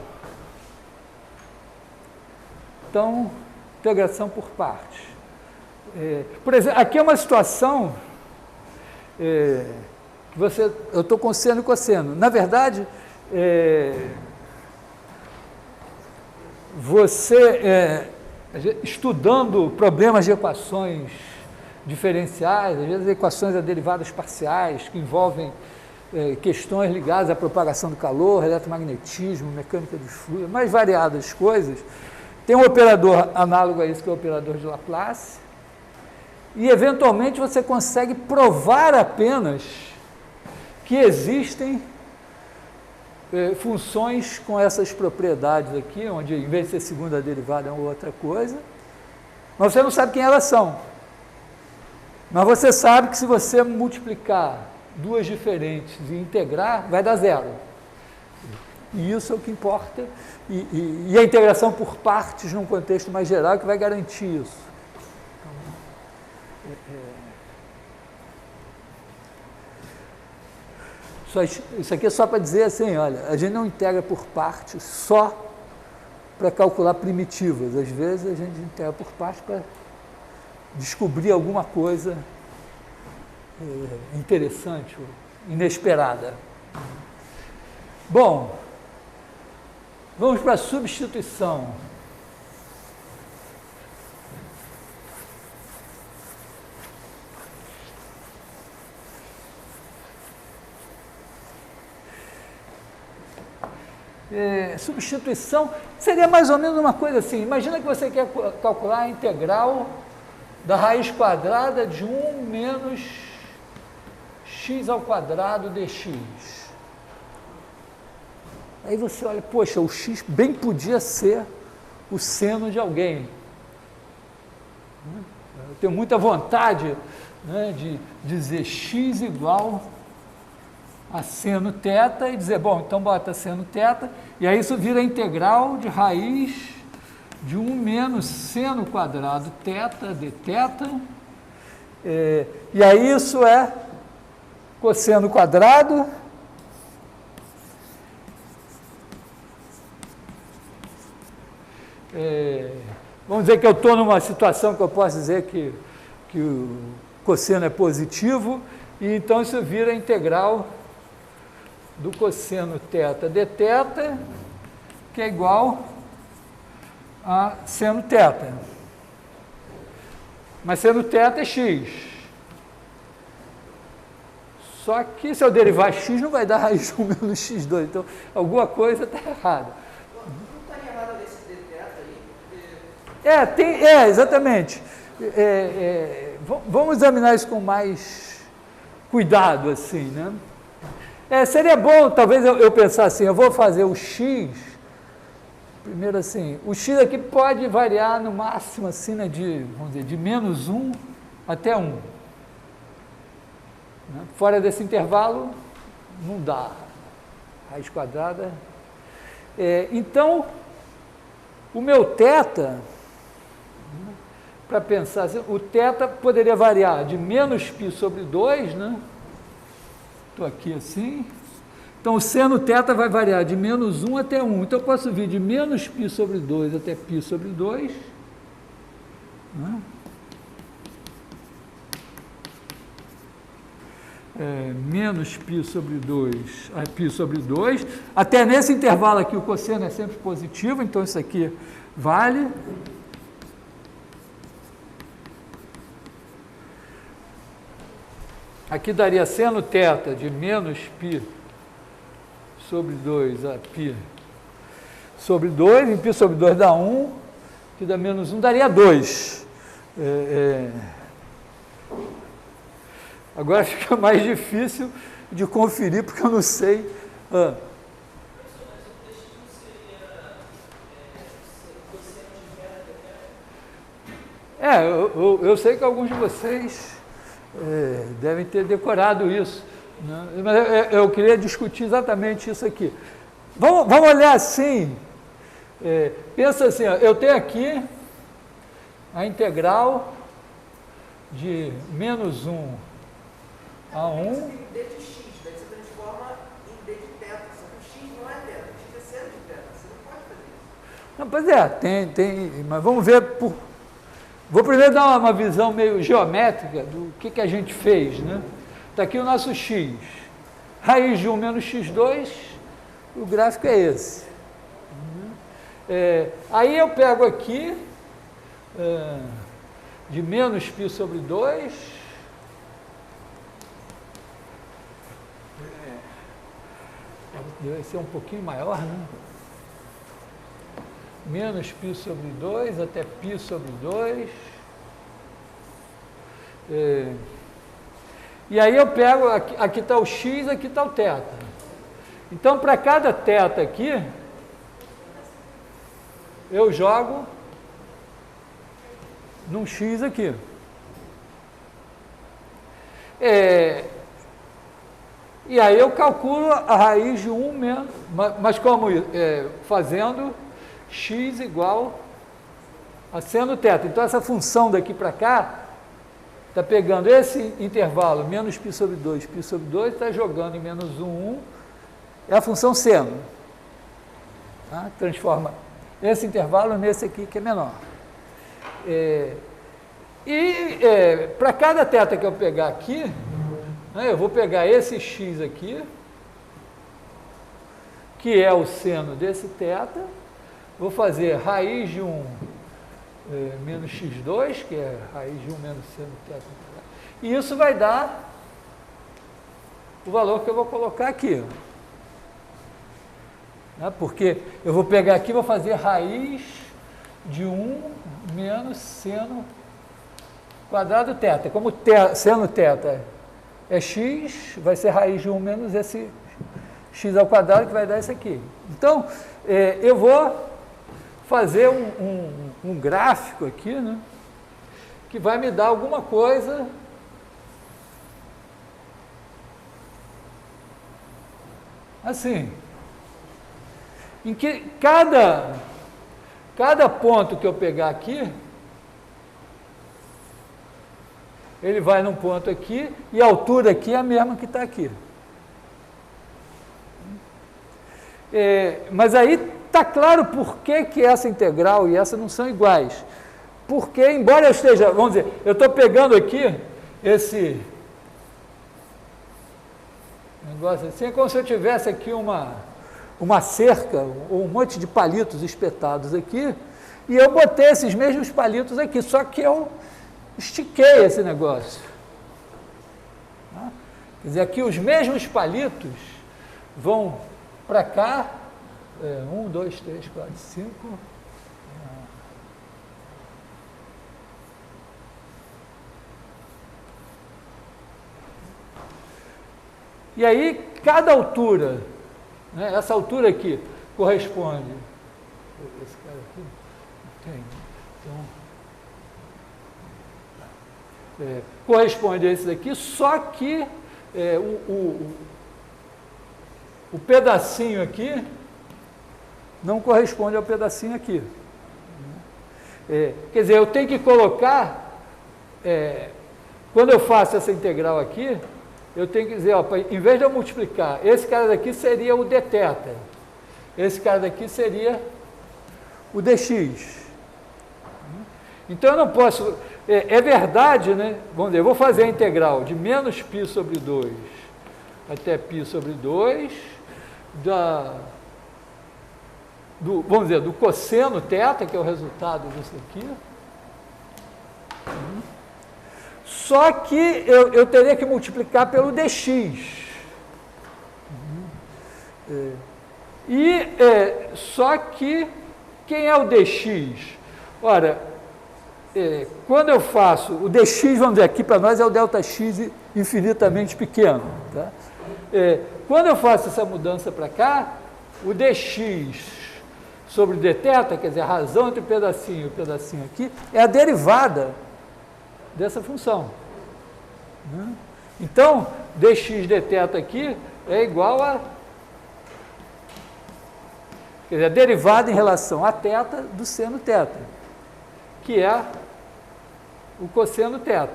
então, integração por partes. Por exemplo, aqui é uma situação que eu estou com seno e cosseno. Na verdade, você, estudando problemas de equações diferenciais, às vezes equações a derivadas parciais, que envolvem questões ligadas à propagação do calor, eletromagnetismo, mecânica dos fluidos, mais variadas coisas, tem um operador análogo a isso, que é o operador de Laplace, e eventualmente você consegue provar apenas que existem funções com essas propriedades aqui, onde em vez de ser segunda derivada é outra coisa, mas você não sabe quem elas são. Mas você sabe que se você multiplicar duas diferentes e integrar, vai dar zero. E isso é o que importa. E a integração por partes, num contexto mais geral, que vai garantir isso. Isso aqui é só para dizer assim, olha, a gente não integra por partes só para calcular primitivas. Às vezes a gente integra por partes para descobrir alguma coisa interessante, inesperada. Bom, vamos para a substituição. substituição, seria mais ou menos uma coisa assim. Imagina que você quer calcular a integral da raiz quadrada de 1 menos x ao quadrado dx. Aí você olha, poxa, o x bem podia ser o seno de alguém. Eu tenho muita vontade, né, de dizer x igual a seno θ e dizer, bom, então bota seno θ, e aí isso vira integral de raiz de 1 menos seno quadrado θ dθ, e aí isso é cosseno quadrado vamos dizer que eu estou numa situação que eu posso dizer que o cosseno é positivo, e então isso vira integral do cosseno θ dθ, que é igual a seno θ. Mas seno θ é x. Só que se eu derivar x, não vai dar raiz de 1 menos x2. Então, alguma coisa está errada.
Não estaria errado esse dθ aí?
Exatamente. Vamos examinar isso com mais cuidado, assim, né? Seria bom, talvez, eu pensar assim, eu vou fazer o x, primeiro assim, o x aqui pode variar no máximo, assim, né, vamos dizer, de menos 1 até 1. Né? Fora desse intervalo, não dá. Raiz quadrada. Então, o meu θ, para pensar assim, o θ poderia variar de menos π sobre 2, né? Estou aqui assim. Então, o seno θ vai variar de menos 1 até 1. Então, eu posso vir de menos π sobre 2 até π sobre 2. Né? Menos π sobre 2 a π sobre 2. Até nesse intervalo aqui, o cosseno é sempre positivo, então isso aqui vale. Aqui daria seno θ de menos π sobre 2 a π sobre 2, em π sobre 2 dá 1, que dá menos 1, daria 2. Agora fica mais difícil de conferir, porque eu não sei. Eu sei que alguns de vocês devem ter decorado isso, né? Mas eu queria discutir exatamente isso aqui. Vamos olhar assim, pensa assim, ó, eu tenho aqui a integral de menos 1 a 1.
D de x, daí você transforma em D de θ, só que o x não é θ, o x é seno de θ, você não pode fazer isso.
Não, pois tem, mas vamos ver Vou primeiro dar uma visão meio geométrica do que a gente fez, né? Está aqui o nosso x. Raiz de 1 menos x2, o gráfico é esse. Aí eu pego aqui de menos π sobre 2. Deve ser um pouquinho maior, né? Menos π sobre 2 até π sobre 2. E aí eu pego, aqui está o x, aqui está o θ. Então, para cada θ aqui, eu jogo num x aqui. E aí eu calculo a raiz de 1 menos, mas como fazendo x igual a seno θ. Então, essa função daqui para cá está pegando esse intervalo, menos π sobre 2, está jogando em menos 1, 1, é a função seno. Tá? Transforma esse intervalo nesse aqui que é menor. Para cada θ que eu pegar aqui, né, eu vou pegar esse x aqui, que é o seno desse θ, vou fazer raiz de 1 menos x2, que é raiz de 1 menos seno θ. E isso vai dar o valor que eu vou colocar aqui. né? Porque eu vou pegar aqui e vou fazer raiz de 1 menos seno quadrado θ. Como seno θ é x, vai ser raiz de 1 menos esse x ao quadrado, que vai dar isso aqui. Então, eu vou fazer um gráfico aqui, né, que vai me dar alguma coisa assim, em que cada ponto que eu pegar aqui, ele vai num ponto aqui, e a altura aqui é a mesma que está aqui. Mas aí está claro por que essa integral e essa não são iguais. Porque, embora eu esteja, vamos dizer, eu estou pegando aqui esse negócio assim, é como se eu tivesse aqui uma cerca, ou um monte de palitos espetados aqui, e eu botei esses mesmos palitos aqui, só que eu estiquei esse negócio. Tá? Quer dizer, aqui os mesmos palitos vão para cá, 1, 2, 3, 4, 5. E aí, cada altura, né, essa altura aqui corresponde. Esse cara aqui tem. Então, corresponde a esse daqui, só que o pedacinho aqui não corresponde ao pedacinho aqui. Quer dizer, eu tenho que colocar, quando eu faço essa integral aqui, eu tenho que dizer, ó, em vez de eu multiplicar, esse cara daqui seria o dθ, esse cara daqui seria o dx. Então eu não posso, é verdade, né? Vamos dizer, eu vou fazer a integral de menos π sobre 2 até π sobre 2, vamos dizer, do cosseno θ, que é o resultado disso aqui. Só que eu teria que multiplicar pelo dx. Só que, quem é o dx? Ora, quando eu faço, o dx, vamos dizer, aqui para nós é o ΔX infinitamente pequeno. Tá? Quando eu faço essa mudança para cá, o dx sobre dθ, quer dizer, a razão entre o pedacinho e o pedacinho aqui, é a derivada dessa função. Então, dx dθ aqui é igual a, quer dizer, a derivada em relação a θ do seno θ, que é o cosseno θ.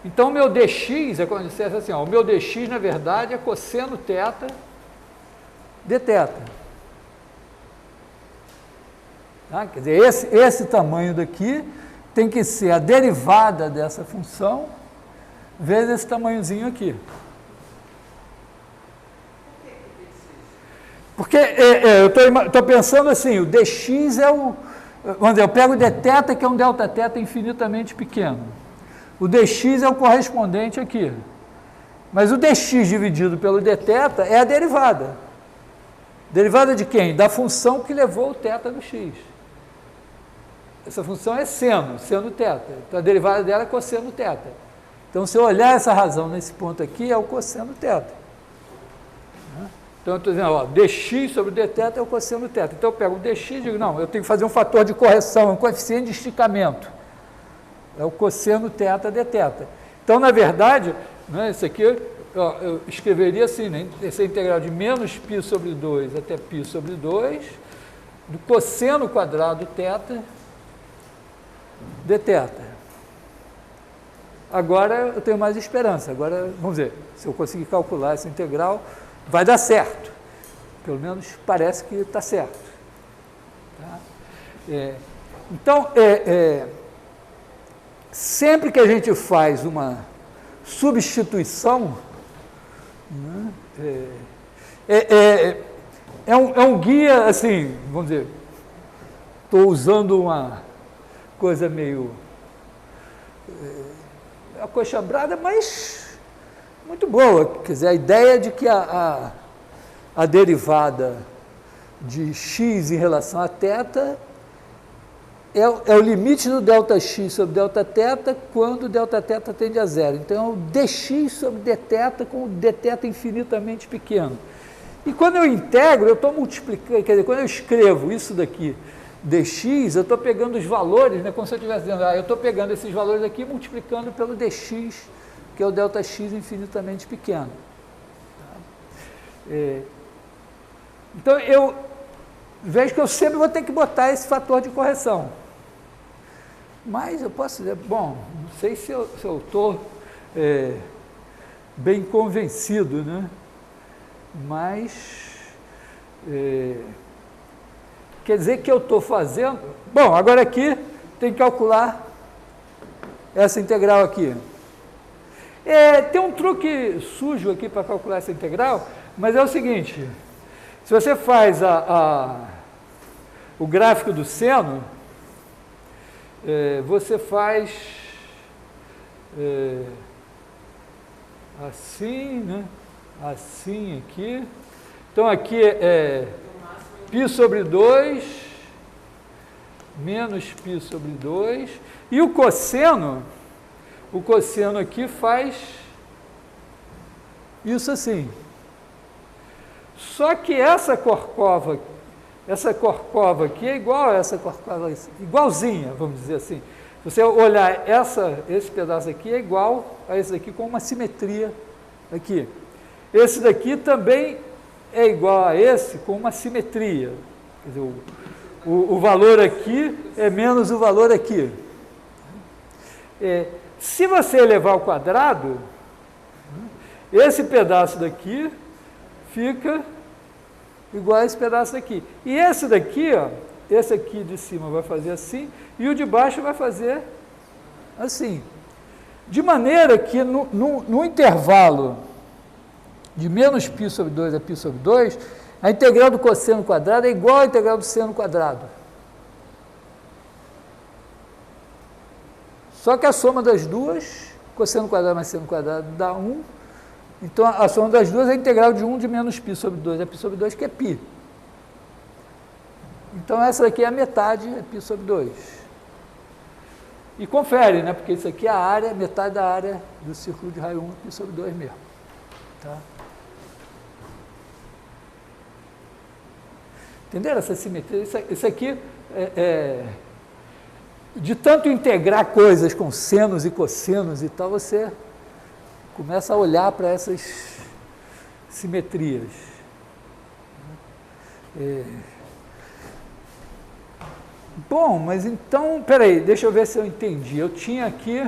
Então, o meu dx, é como eu dissesse assim, ó, o meu dx, na verdade, é cosseno θ dθ. Tá? Quer dizer, esse tamanho daqui tem que ser a derivada dessa função vezes esse tamanhozinho aqui. Porque eu estou pensando assim, o dx é o... Vamos dizer, eu pego o dθ, que é um Δθ infinitamente pequeno. O dx é o correspondente aqui. Mas o dx dividido pelo dθ é a derivada. Derivada de quem? Da função que levou o θ do x. Essa função é seno θ. Então, a derivada dela é cosseno θ. Então, se eu olhar essa razão nesse ponto aqui, é o cosseno θ. Então, eu estou dizendo, ó, dx sobre dθ é o cosseno θ. Então, eu pego o dx e digo, não, eu tenho que fazer um fator de correção, um coeficiente de esticamento. É o cosseno θ dθ. Então, na verdade, né, isso aqui, ó, eu escreveria assim, né, essa integral de menos π sobre 2 até π sobre 2, do cosseno quadrado θ dθ. Agora eu tenho mais esperança. Agora, vamos ver, se eu conseguir calcular essa integral, vai dar certo. Pelo menos parece que está certo. Tá? Então, sempre que a gente faz uma substituição, né, é um guia, assim, vamos dizer, estou usando uma coisa meio acochambrada, mas muito boa. Quer dizer, a ideia de que a derivada de x em relação a θ é o limite do ΔX sobre Δθ quando Δθ tende a zero. Então, é o dx sobre dθ com o dθ infinitamente pequeno. E quando eu integro, eu estou multiplicando, quer dizer, quando eu escrevo isso daqui, dx, eu estou pegando os valores, né, como se eu estivesse dizendo, eu estou pegando esses valores aqui e multiplicando pelo dx, que é o ΔX infinitamente pequeno. Tá? Então, eu vejo que eu sempre vou ter que botar esse fator de correção. Mas eu posso dizer, bom, não sei se eu estou bem convencido, né? Mas quer dizer que eu estou fazendo... Bom, agora aqui tem que calcular essa integral aqui. Tem um truque sujo aqui para calcular essa integral, mas é o seguinte, se você faz o gráfico do seno, você faz assim, né? Assim aqui. Então aqui é π sobre 2 menos π sobre 2. E o cosseno aqui faz isso assim. Só que essa corcova aqui é igual a essa corcova, igualzinha, vamos dizer assim. Se você olhar esse pedaço aqui é igual a esse daqui com uma simetria aqui. Esse daqui também é igual a esse com uma simetria. Quer dizer, o valor aqui é menos o valor aqui. Se você elevar ao quadrado, esse pedaço daqui fica igual a esse pedaço daqui. E esse daqui, ó, esse aqui de cima vai fazer assim, e o de baixo vai fazer assim. De maneira que no intervalo de menos π sobre 2 a π sobre 2, a integral do cosseno quadrado é igual à integral do seno quadrado. Só que a soma das duas, cosseno quadrado mais seno quadrado dá 1. Então, a soma das duas é a integral de 1 de menos π sobre 2, é π sobre 2 que é π. Então, essa daqui é a metade, é π sobre 2. E confere, né? Porque isso aqui é a área, metade da área do círculo de raio 1, π sobre 2 mesmo. Tá? Entenderam essa simetria? Isso aqui de tanto integrar coisas com senos e cossenos e tal, você começa a olhar para essas simetrias. Bom, mas então, peraí, deixa eu ver se eu entendi. Eu tinha aqui...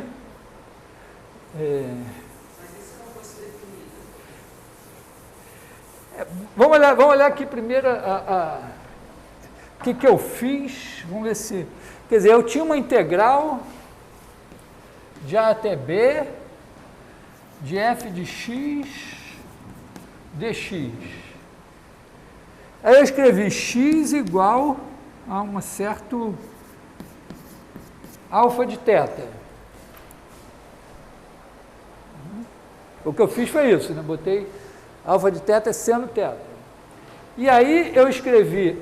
Mas isso não fosse definido.
Vamos olhar aqui primeiro o que eu fiz. Vamos ver se... Quer dizer, eu tinha uma integral de A até B de f de x dx. Aí eu escrevi x igual a um certo alfa de θ. O que eu fiz foi isso, né? Botei alfa de θ é seno θ. E aí eu escrevi,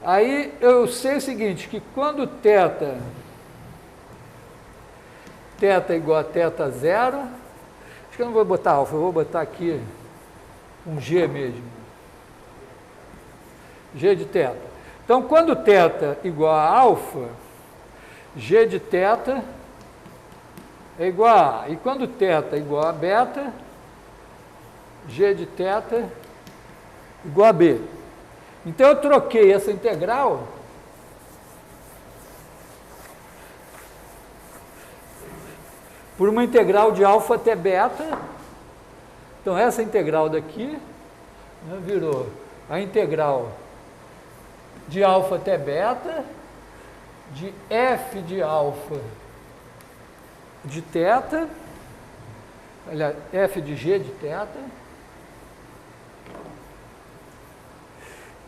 aí eu sei o seguinte, que quando θ é igual a θ zero, acho que eu não vou botar alfa, eu vou botar aqui um g mesmo. G de θ. Então, quando θ igual a alfa, g de θ é igual a A. E quando θ igual a beta, g de θ igual a B. Então, eu troquei essa integral por uma integral de alfa até beta. Então, essa integral daqui, né, virou a integral de alfa até beta, de f de alfa de θ, aliás, f de g de θ.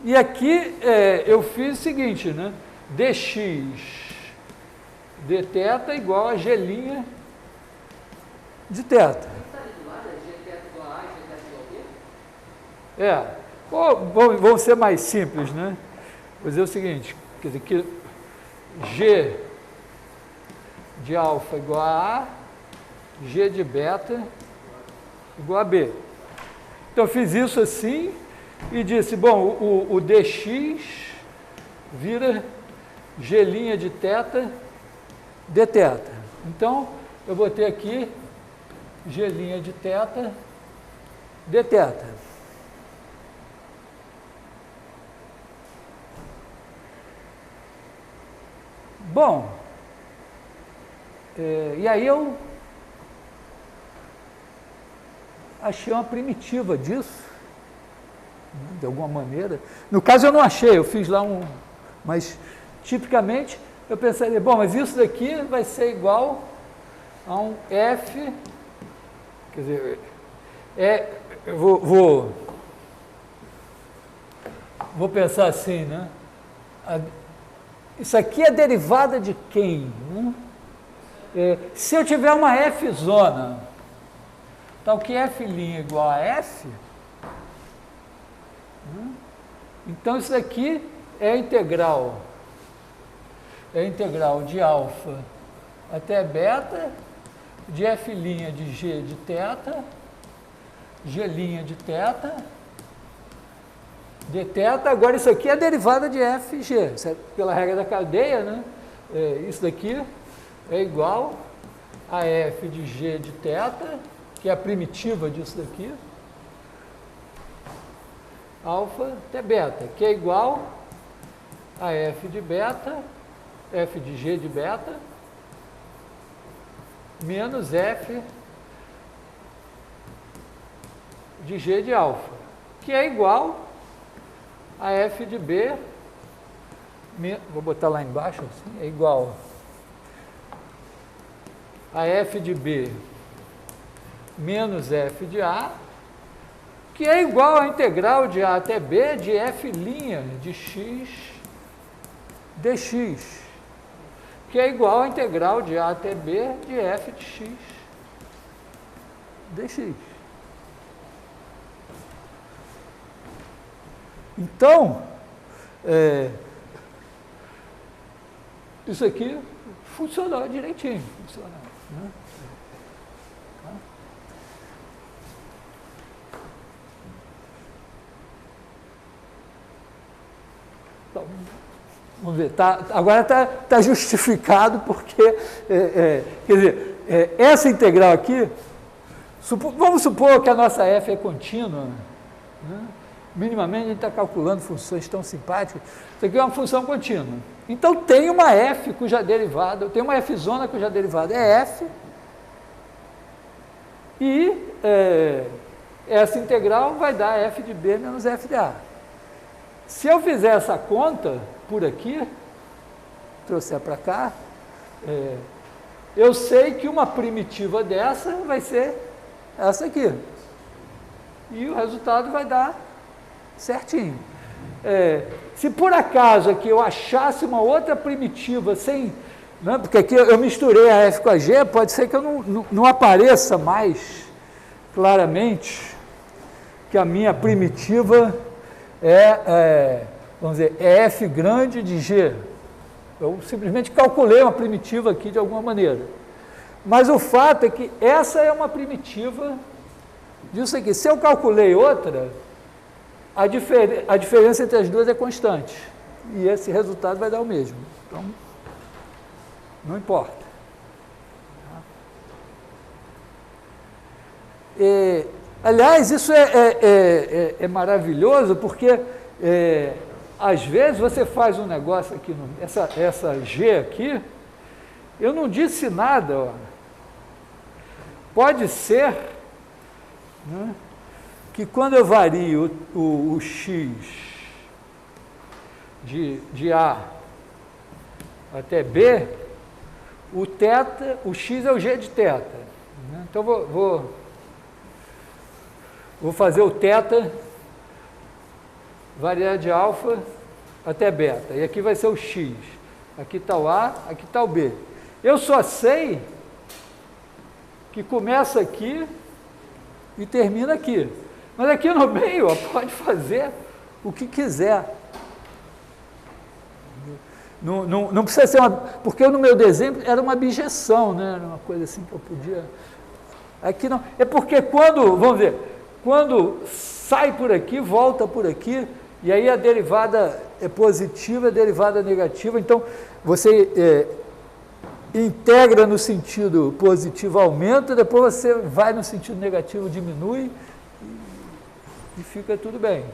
E aqui eu fiz o seguinte, né? dx dθ igual a g' de θ.
Está ali do lado, é g θ igual a A e g θ igual a B?
Vamos ser mais simples, né? Vou dizer o seguinte, quer dizer que G de alfa igual a A, G de beta igual a B. Então, eu fiz isso assim e disse, bom, o dx vira G' de θ dθ. Então, eu botei aqui G' de θ dθ. Bom, e aí eu achei uma primitiva disso, né, de alguma maneira. No caso eu não achei, eu fiz lá mas tipicamente eu pensaria, bom, mas isso daqui vai ser igual a um f, quer dizer, eu vou pensar assim, né? Isso aqui é derivada de quem? Né? Se eu tiver uma f zona, tal que f' igual a f, né? Então isso aqui é a integral de alfa até beta, de f' de g de θ, g' de θ, dθ. Agora isso aqui é a derivada de fg, pela regra da cadeia, né? Isso daqui é igual a f de g de θ, que é a primitiva disso daqui, alfa até beta, que é igual a f de beta, f de g de beta, menos f de g de alfa, que é igual a f de b, vou botar lá embaixo assim, é igual a f de b menos f de a, que é igual à integral de a até b de f' de x dx, que é igual à integral de a até b de f de x dx. Então, isso aqui funcionou direitinho. Né? Então, vamos ver, agora está justificado porque, quer dizer, essa integral aqui, vamos supor que a nossa f é contínua, né? Minimamente a gente está calculando funções tão simpáticas, isso aqui é uma função contínua. Então tem uma f cuja derivada, tem uma f zona cuja derivada é f, e essa integral vai dar f de b menos f de a. Se eu fizer essa conta por aqui, trouxer para cá, eu sei que uma primitiva dessa vai ser essa aqui. E o resultado vai dar certinho. Se por acaso aqui eu achasse uma outra primitiva sem, né, porque aqui eu misturei a f com a g, pode ser que eu não apareça mais claramente que a minha primitiva vamos dizer, é f grande de g. Eu simplesmente calculei uma primitiva aqui de alguma maneira. Mas o fato é que essa é uma primitiva disso aqui. Se eu calculei outra, a diferença entre as duas é constante. E esse resultado vai dar o mesmo. Então, não importa. Aliás, isso é maravilhoso, porque às vezes você faz um negócio aqui, essa G aqui, eu não disse nada, ó. Pode ser, né, que quando eu vario o x de A até B, o x é o g de θ. Né? Então, vou fazer o θ variar de alfa até beta. E aqui vai ser o x. Aqui está o A, aqui está o B. Eu só sei que começa aqui e termina aqui. Mas aqui no meio, ó, pode fazer o que quiser. Não precisa ser uma... Porque no meu desenho era uma abjeção, né? Era uma coisa assim que eu podia... Aqui não... É porque quando, vamos ver, quando sai por aqui, volta por aqui, e aí a derivada é positiva, a derivada é negativa, então você integra no sentido positivo, aumenta, depois você vai no sentido negativo, diminui, e fica tudo bem.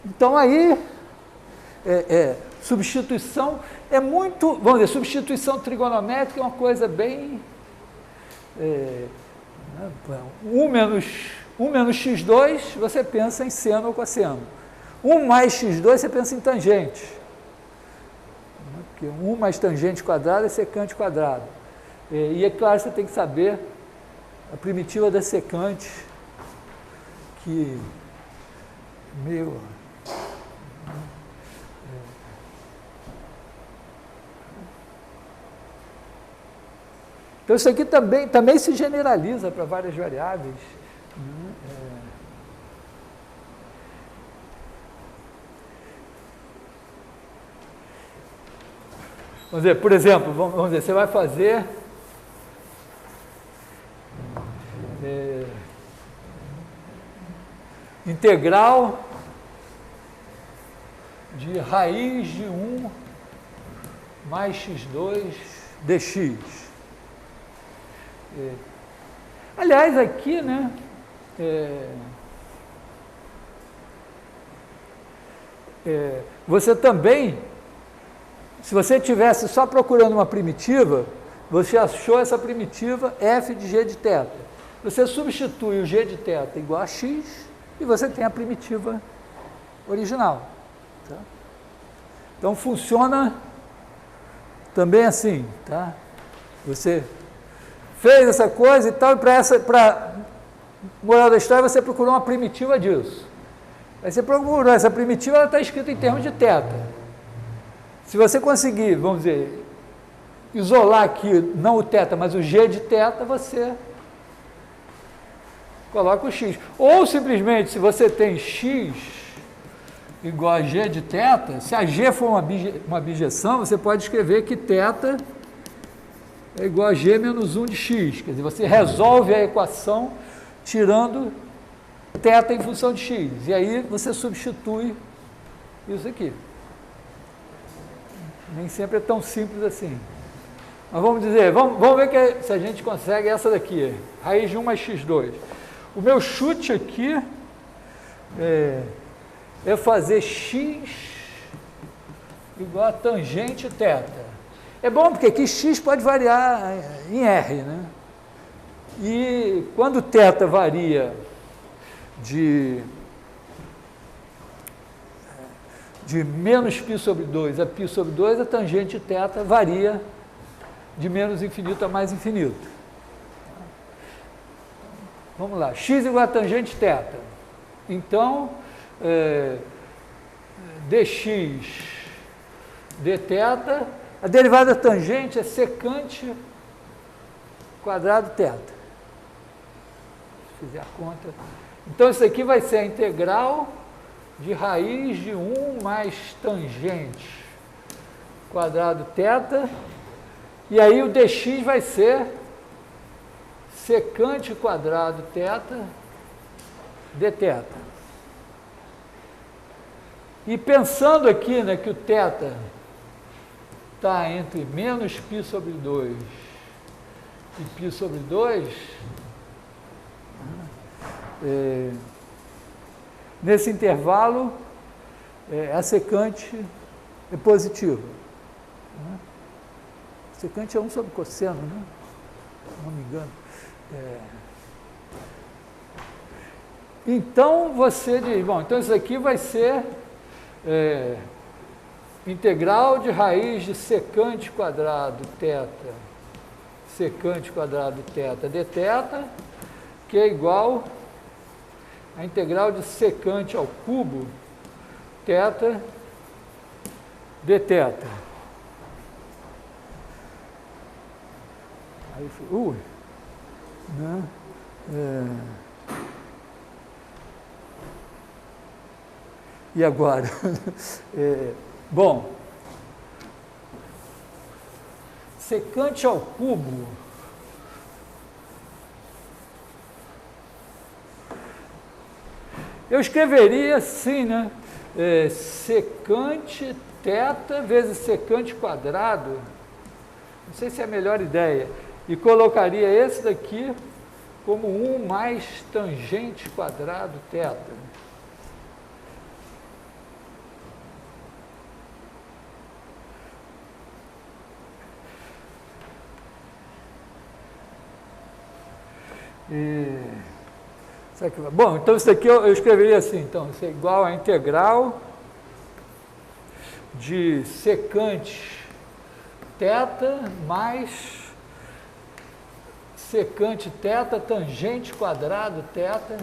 Então aí, substituição é muito, vamos dizer, substituição trigonométrica é uma coisa bem, 1 menos x2, você pensa em seno ou cosseno. 1 mais x2, você pensa em tangente. Porque 1 mais tangente quadrado é secante quadrado. E é claro, você tem que saber a primitiva da secante, que, então, isso aqui também se generaliza para várias variáveis. Vamos dizer, por exemplo, vamos dizer, você vai fazer integral de raiz de 1 mais x2 dx. Aliás, aqui, né, você também, se você estivesse só procurando uma primitiva, você achou essa primitiva f de g de θ. Você substitui o g de θ igual a x e você tem a primitiva original. Tá? Então, funciona também assim, tá? Você fez essa coisa e tal, e para moral da história, você procurou uma primitiva disso. Aí você procurou essa primitiva, ela está escrita em termos de θ. Se você conseguir, vamos dizer, isolar aqui, não o θ, mas o g de θ, você coloca o x. Ou simplesmente, se você tem x igual a g de θ, se a g for uma abjeção, você pode escrever que θ é igual a g menos 1 de x. Quer dizer, você resolve a equação tirando θ em função de x. E aí você substitui isso aqui. Nem sempre é tão simples assim. Mas vamos dizer, vamos ver se a gente consegue essa daqui, raiz de 1 mais x2. O meu chute aqui é fazer x igual a tangente θ. É bom porque aqui x pode variar em r, né? E quando θ varia de menos π sobre 2 a π sobre 2, a tangente θ varia de menos infinito a mais infinito. Vamos lá, x igual a tangente θ. Então, dx dθ, a derivada da tangente é secante quadrado θ. Se fizer a conta. Então, isso aqui vai ser a integral de raiz de 1 mais tangente quadrado θ, e aí o dx vai ser secante quadrado θ dθ. E pensando aqui, né, que o θ está entre menos π sobre 2 e π sobre 2, nesse intervalo, a secante é positiva. A secante é 1 sobre cosseno, né? Se não me engano. Então, você diz, bom, então isso aqui vai ser integral de raiz de secante quadrado θ, secante quadrado θ dθ, que é igual a integral de secante ao cubo θ dθ. Aí, né? E agora? Bom, secante ao cubo eu escreveria assim, né? Secante θ vezes secante quadrado, não sei se é a melhor ideia, e colocaria esse daqui como 1 mais tangente quadrado θ. Bom, então isso aqui eu escreveria assim, então, isso é igual a integral de secante θ mais secante θ tangente quadrado θ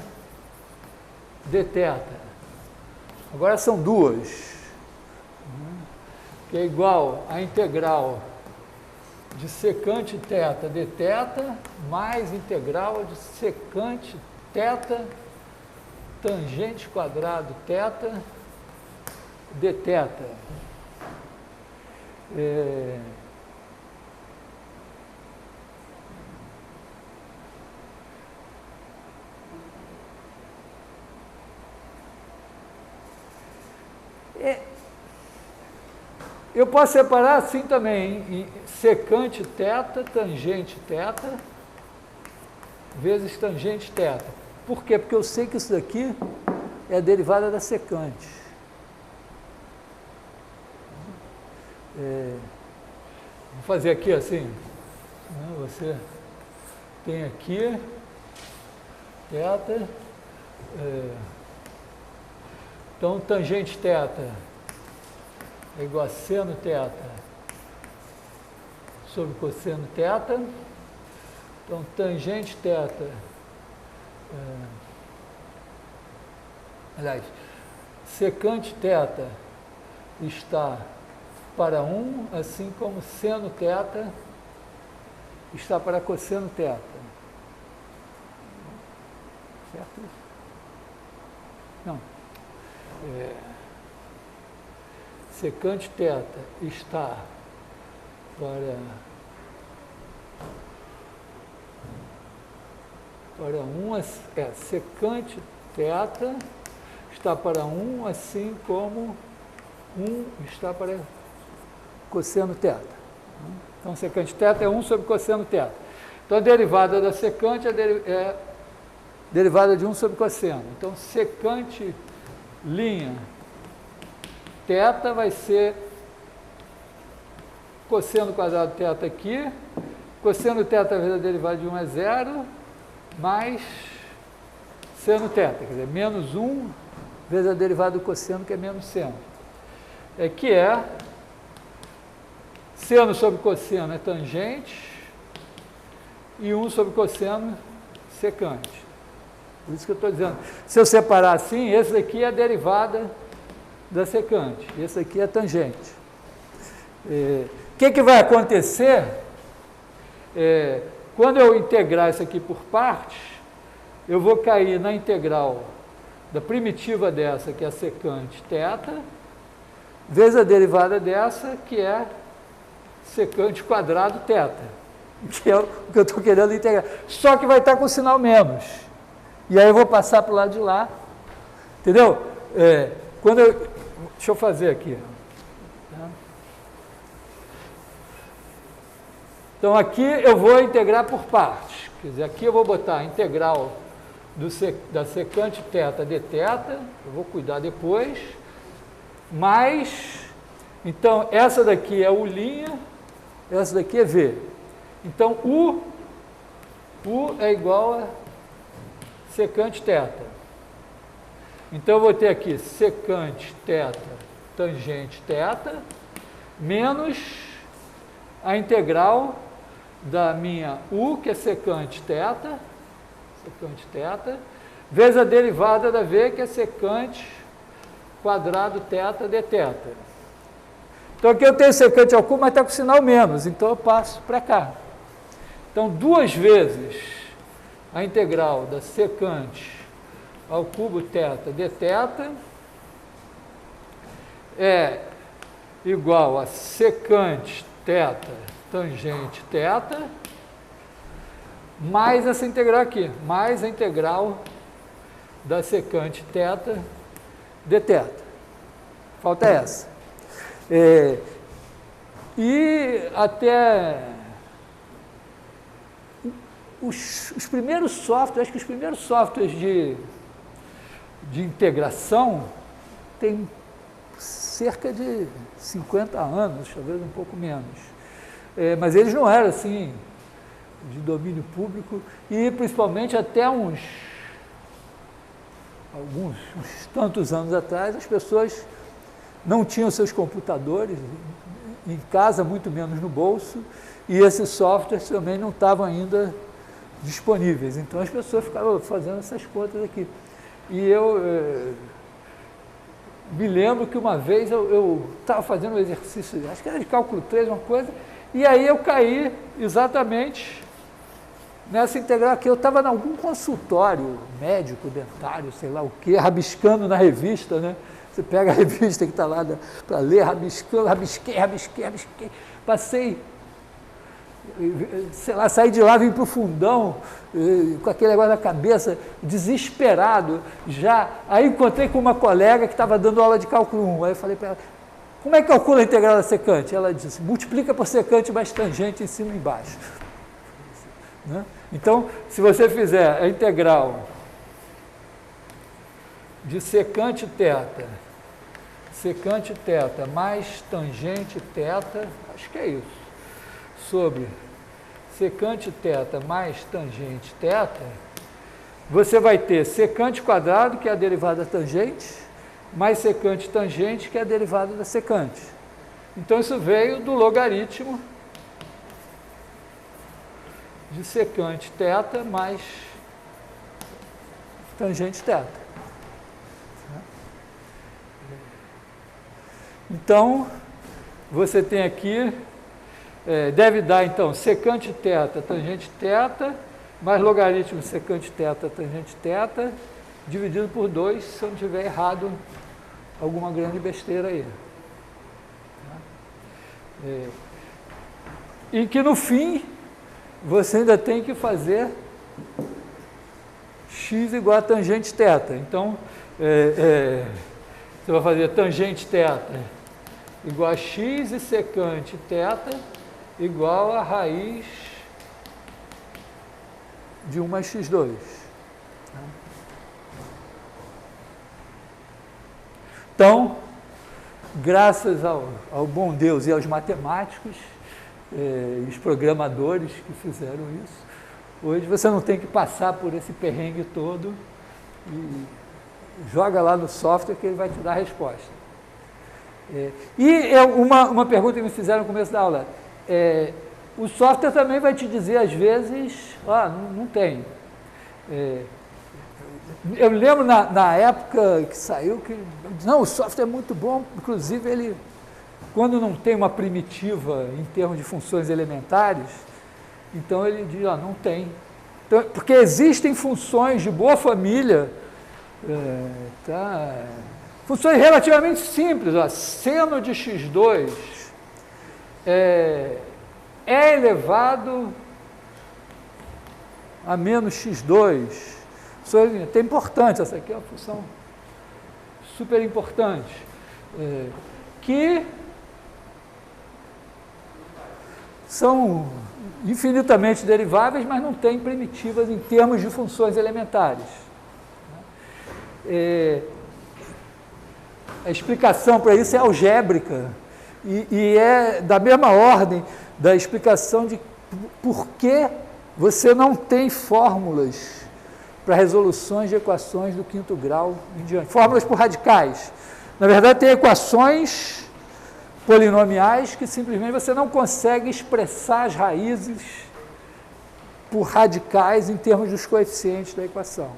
dθ. Agora são duas, que é igual a integral de secante θ dθ mais integral de secante θ tangente quadrado θ dθ. Eu posso separar assim também, em secante θ, tangente θ, vezes tangente θ. Por quê? Porque eu sei que isso daqui é a derivada da secante. Vou fazer aqui assim. Você tem aqui θ. Então, tangente θ é igual a seno θ sobre cosseno θ. Então, tangente θ, aliás, secante θ está para 1, assim como seno θ está para cosseno θ. Certo? Não. Secante θ está para 1, secante θ está para 1, assim como 1 está para cosseno θ. Então, secante θ é 1 sobre cosseno θ. Então, a derivada da secante é derivada de 1 sobre cosseno. Então, secante linha θ vai ser cosseno quadrado θ aqui, cosseno θ vezes a derivada de 1 é 0, mais seno θ, quer dizer, menos 1 vezes a derivada do cosseno, que é menos seno. Que é seno sobre cosseno é tangente e 1 sobre cosseno secante. Por isso que eu estou dizendo, se eu separar assim, esse daqui é a derivada da secante, esse aqui é a tangente. O que vai acontecer? Quando eu integrar isso aqui por partes, eu vou cair na integral da primitiva dessa, que é a secante θ, vezes a derivada dessa, que é secante quadrado θ, que é o que eu estou querendo integrar. Só que vai estar com o sinal menos. E aí eu vou passar para o lado de lá. Entendeu? Deixa eu fazer aqui. Então, aqui eu vou integrar por partes. Quer dizer, aqui eu vou botar a integral da secante θ dθ, eu vou cuidar depois, mais, então, essa daqui é U', essa daqui é V. Então, U é igual a secante θ. Então, eu vou ter aqui secante θ tangente θ, menos a integral da minha U, que é secante θ, vezes a derivada da V, que é secante quadrado θ dθ. Então, aqui eu tenho secante ao cubo, mas está com sinal menos, então eu passo para cá. Então, duas vezes a integral da secante ao cubo θ dθ é igual a secante θ tangente θ mais essa integral aqui, mais a integral da secante θ dθ. Falta essa. E até os primeiros softwares, acho que os primeiros softwares de integração têm cerca de 50 anos, talvez um pouco menos. Mas eles não eram assim de domínio público e principalmente até uns tantos anos atrás as pessoas não tinham seus computadores em casa, muito menos no bolso, e esses softwares também não estavam ainda disponíveis. Então as pessoas ficavam fazendo essas contas aqui. E eu me lembro que uma vez eu estava fazendo um exercício, acho que era de cálculo 3, uma coisa, e aí eu caí exatamente nessa integral aqui. Eu estava em algum consultório médico, dentário, sei lá o quê, rabiscando na revista, né? Você pega a revista que está lá para ler, rabiscando, rabisquei. Passei, sei lá, saí de lá, vim para o fundão, com aquele negócio na cabeça, desesperado, já. Aí encontrei com uma colega que estava dando aula de cálculo 1. Aí eu falei para ela, como é que calcula a integral da secante? Ela disse, multiplica por secante mais tangente em cima e embaixo. Né? Então, se você fizer a integral de secante θ mais tangente θ, acho que é isso, sobre secante θ mais tangente θ, você vai ter secante quadrado, que é a derivada da tangente, mais secante tangente, que é a derivada da secante. Então, isso veio do logaritmo de secante θ mais tangente θ. Então, você tem aqui, deve dar, então, secante θ, tangente θ, mais logaritmo de secante θ, tangente θ, dividido por 2, se eu não tiver errado alguma grande besteira aí. E que, no fim, você ainda tem que fazer x igual a tangente θ. Então, você vai fazer tangente θ igual a x e secante θ igual a raiz de 1 mais x2. Então, graças ao bom Deus e aos matemáticos, e os programadores que fizeram isso, hoje você não tem que passar por esse perrengue todo e joga lá no software que ele vai te dar a resposta. Uma pergunta que me fizeram no começo da aula, o software também vai te dizer às vezes, não tem. Eu lembro na época que saiu que, não, o software é muito bom, inclusive ele, quando não tem uma primitiva em termos de funções elementares, então ele diz, não tem. Então, porque existem funções de boa família, funções relativamente simples, seno de x2 é elevado a menos x2. Isso é importante, essa aqui é uma função super importante, que são infinitamente deriváveis, mas não têm primitivas em termos de funções elementares. A explicação para isso é algébrica e é da mesma ordem da explicação de por que você não tem fórmulas para resoluções de equações do quinto grau em diante. Fórmulas por radicais. Na verdade, tem equações polinomiais que simplesmente você não consegue expressar as raízes por radicais em termos dos coeficientes da equação.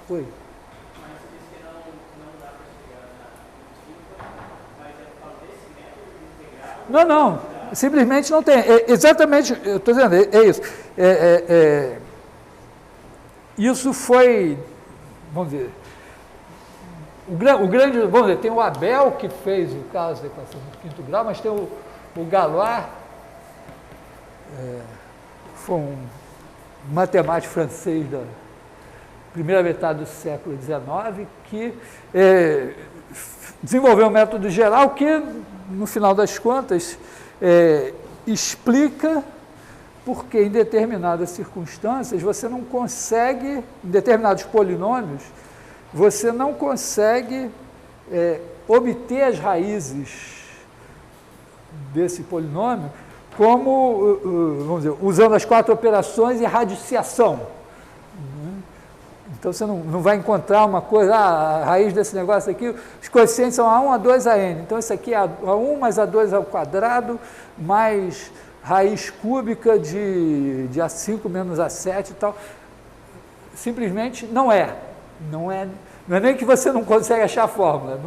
Oi. Não, simplesmente não tem. Exatamente, eu estou dizendo, é isso. isso foi, vamos dizer, o grande, vamos dizer, tem o Abel que fez o caso da equação do quinto grau, mas tem o Galois, foi um matemático francês da primeira metade do século XIX, que desenvolveu um método geral que, no final das contas, explica porque em determinadas circunstâncias você não consegue, em determinados polinômios, você não consegue obter as raízes desse polinômio como, vamos dizer, usando as 4 operações e radiciação. Então, você não vai encontrar uma coisa, a raiz desse negócio aqui, os coeficientes são A1, A2, AN. Então, isso aqui é A1 mais A2 ao quadrado, mais raiz cúbica de A5 menos A7 e tal. Simplesmente não é. Não é nem que você não consegue achar a fórmula.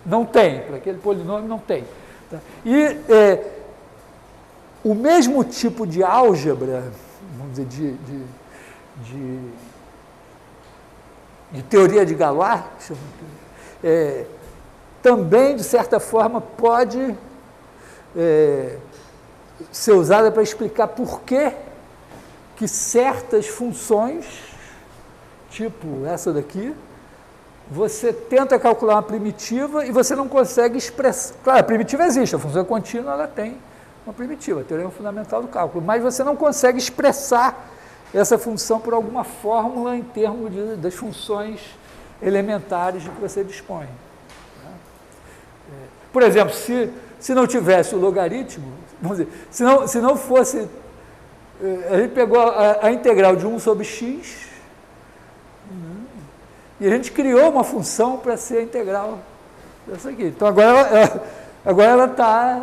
Não tem. Para aquele polinômio, não tem. Tá? E o mesmo tipo de álgebra, vamos dizer, de teoria de Galois, também, de certa forma, pode ser usada para explicar por que certas funções, tipo essa daqui, você tenta calcular uma primitiva e você não consegue expressar. Claro, a primitiva existe, a função contínua ela tem uma primitiva, a teoria fundamental do cálculo, mas você não consegue expressar essa função por alguma fórmula em termos das funções elementares de que você dispõe. Por exemplo, se não tivesse o logaritmo, vamos dizer, se não fosse, a gente pegou a integral de 1 sobre x, e a gente criou uma função para ser a integral dessa aqui. Então, agora ela está,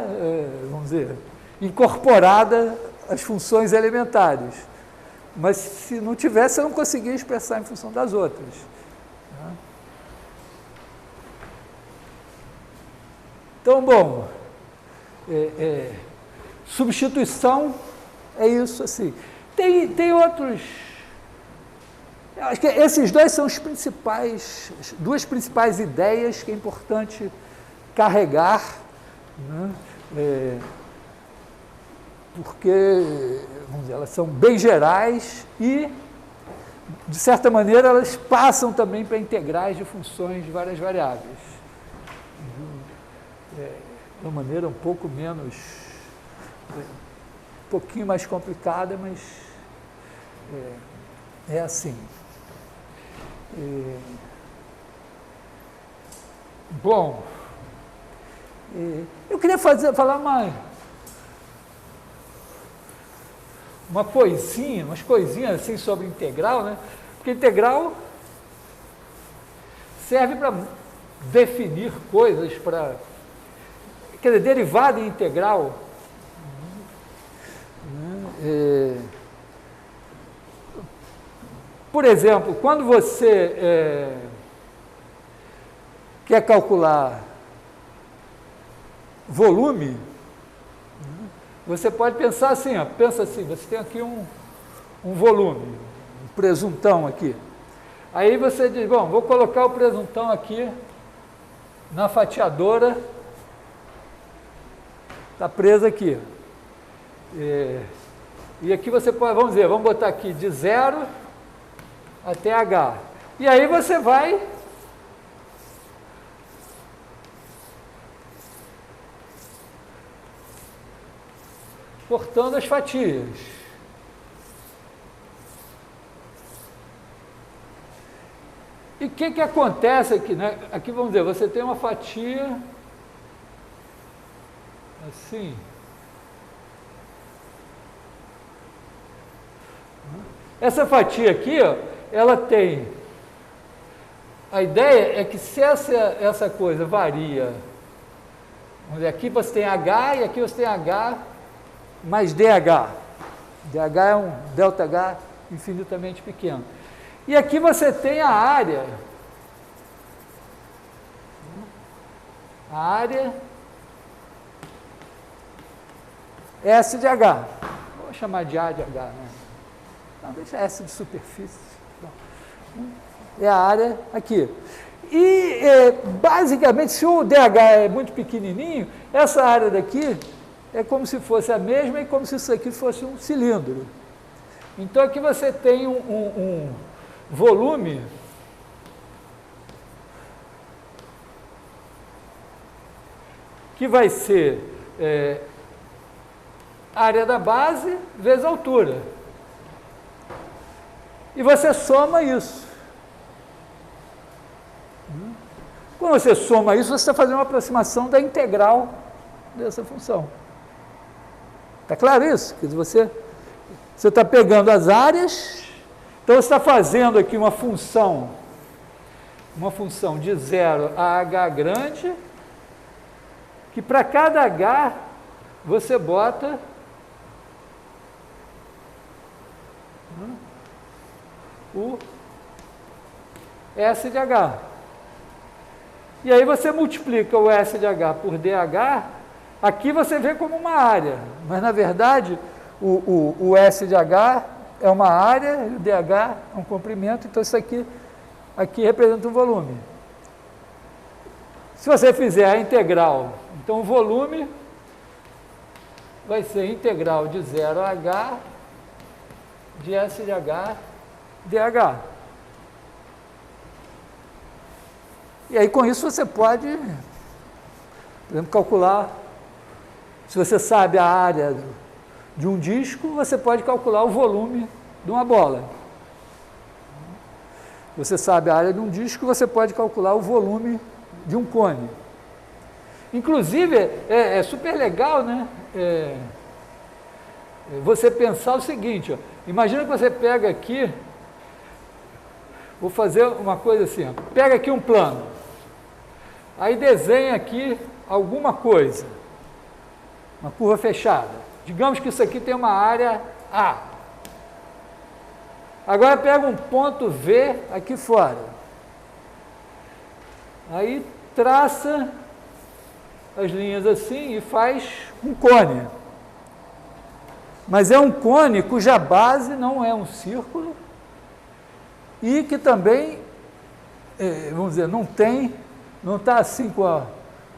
vamos dizer, incorporada às funções elementares. Mas se não tivesse, eu não conseguia expressar em função das outras. Então, bom, substituição é isso assim. Tem outros. Acho que esses dois são duas principais ideias que é importante carregar, né? Porque, vamos dizer, elas são bem gerais e, de certa maneira, elas passam também para integrais de funções de várias variáveis. De uma maneira um pouco menos, um pouquinho mais complicada, mas é assim. Bom, eu queria falar umas coisinhas assim sobre integral, né? Porque integral serve para definir coisas, quer dizer, derivada em integral. Por exemplo, quando você quer calcular volume, você pode pensar assim, pensa assim, você tem aqui um volume, um presuntão aqui. Aí você diz, bom, vou colocar o presuntão aqui na fatiadora, está preso aqui. E aqui você pode, vamos botar aqui de 0 até H. E aí você vai cortando as fatias. E o que acontece aqui, né? Aqui, vamos dizer, você tem uma fatia assim. Essa fatia aqui, ó, ela tem... A ideia é que se essa coisa varia, vamos dizer, aqui você tem H e aqui você tem H mais DH. DH é um ΔH infinitamente pequeno. E aqui você tem a área S de H. Vou chamar de A de H, né? Não, deixa S de superfície. Bom. É a área aqui. E, basicamente, se o DH é muito pequenininho, essa área daqui é como se fosse a mesma e como se isso aqui fosse um cilindro. Então, aqui você tem um volume que vai ser área da base vezes altura. E você soma isso. Quando você soma isso, você está fazendo uma aproximação da integral dessa função. Está claro isso? Quer dizer, você está pegando as áreas, então você está fazendo aqui uma função de 0 a h grande, que para cada h você bota o S de H. E aí você multiplica o S de H por DH, aqui você vê como uma área, mas na verdade o S de H é uma área e o DH é um comprimento, então isso aqui representa um volume. Se você fizer a integral, então o volume vai ser integral de 0 a H de S de H dH. E aí, com isso, você pode, por exemplo, calcular, se você sabe a área de um disco, você pode calcular o volume de uma bola. Se você sabe a área de um disco, você pode calcular o volume de um cone. Inclusive, é super legal, né? Você pensar o seguinte, ó, imagina que você pega aqui, vou fazer uma coisa assim, ó, pega aqui um plano, aí desenha aqui alguma coisa, uma curva fechada. Digamos que isso aqui tem uma área A. Agora pega um ponto V aqui fora. Aí traça as linhas assim e faz um cone. Mas é um cone cuja base não é um círculo e que também, vamos dizer, não está assim com a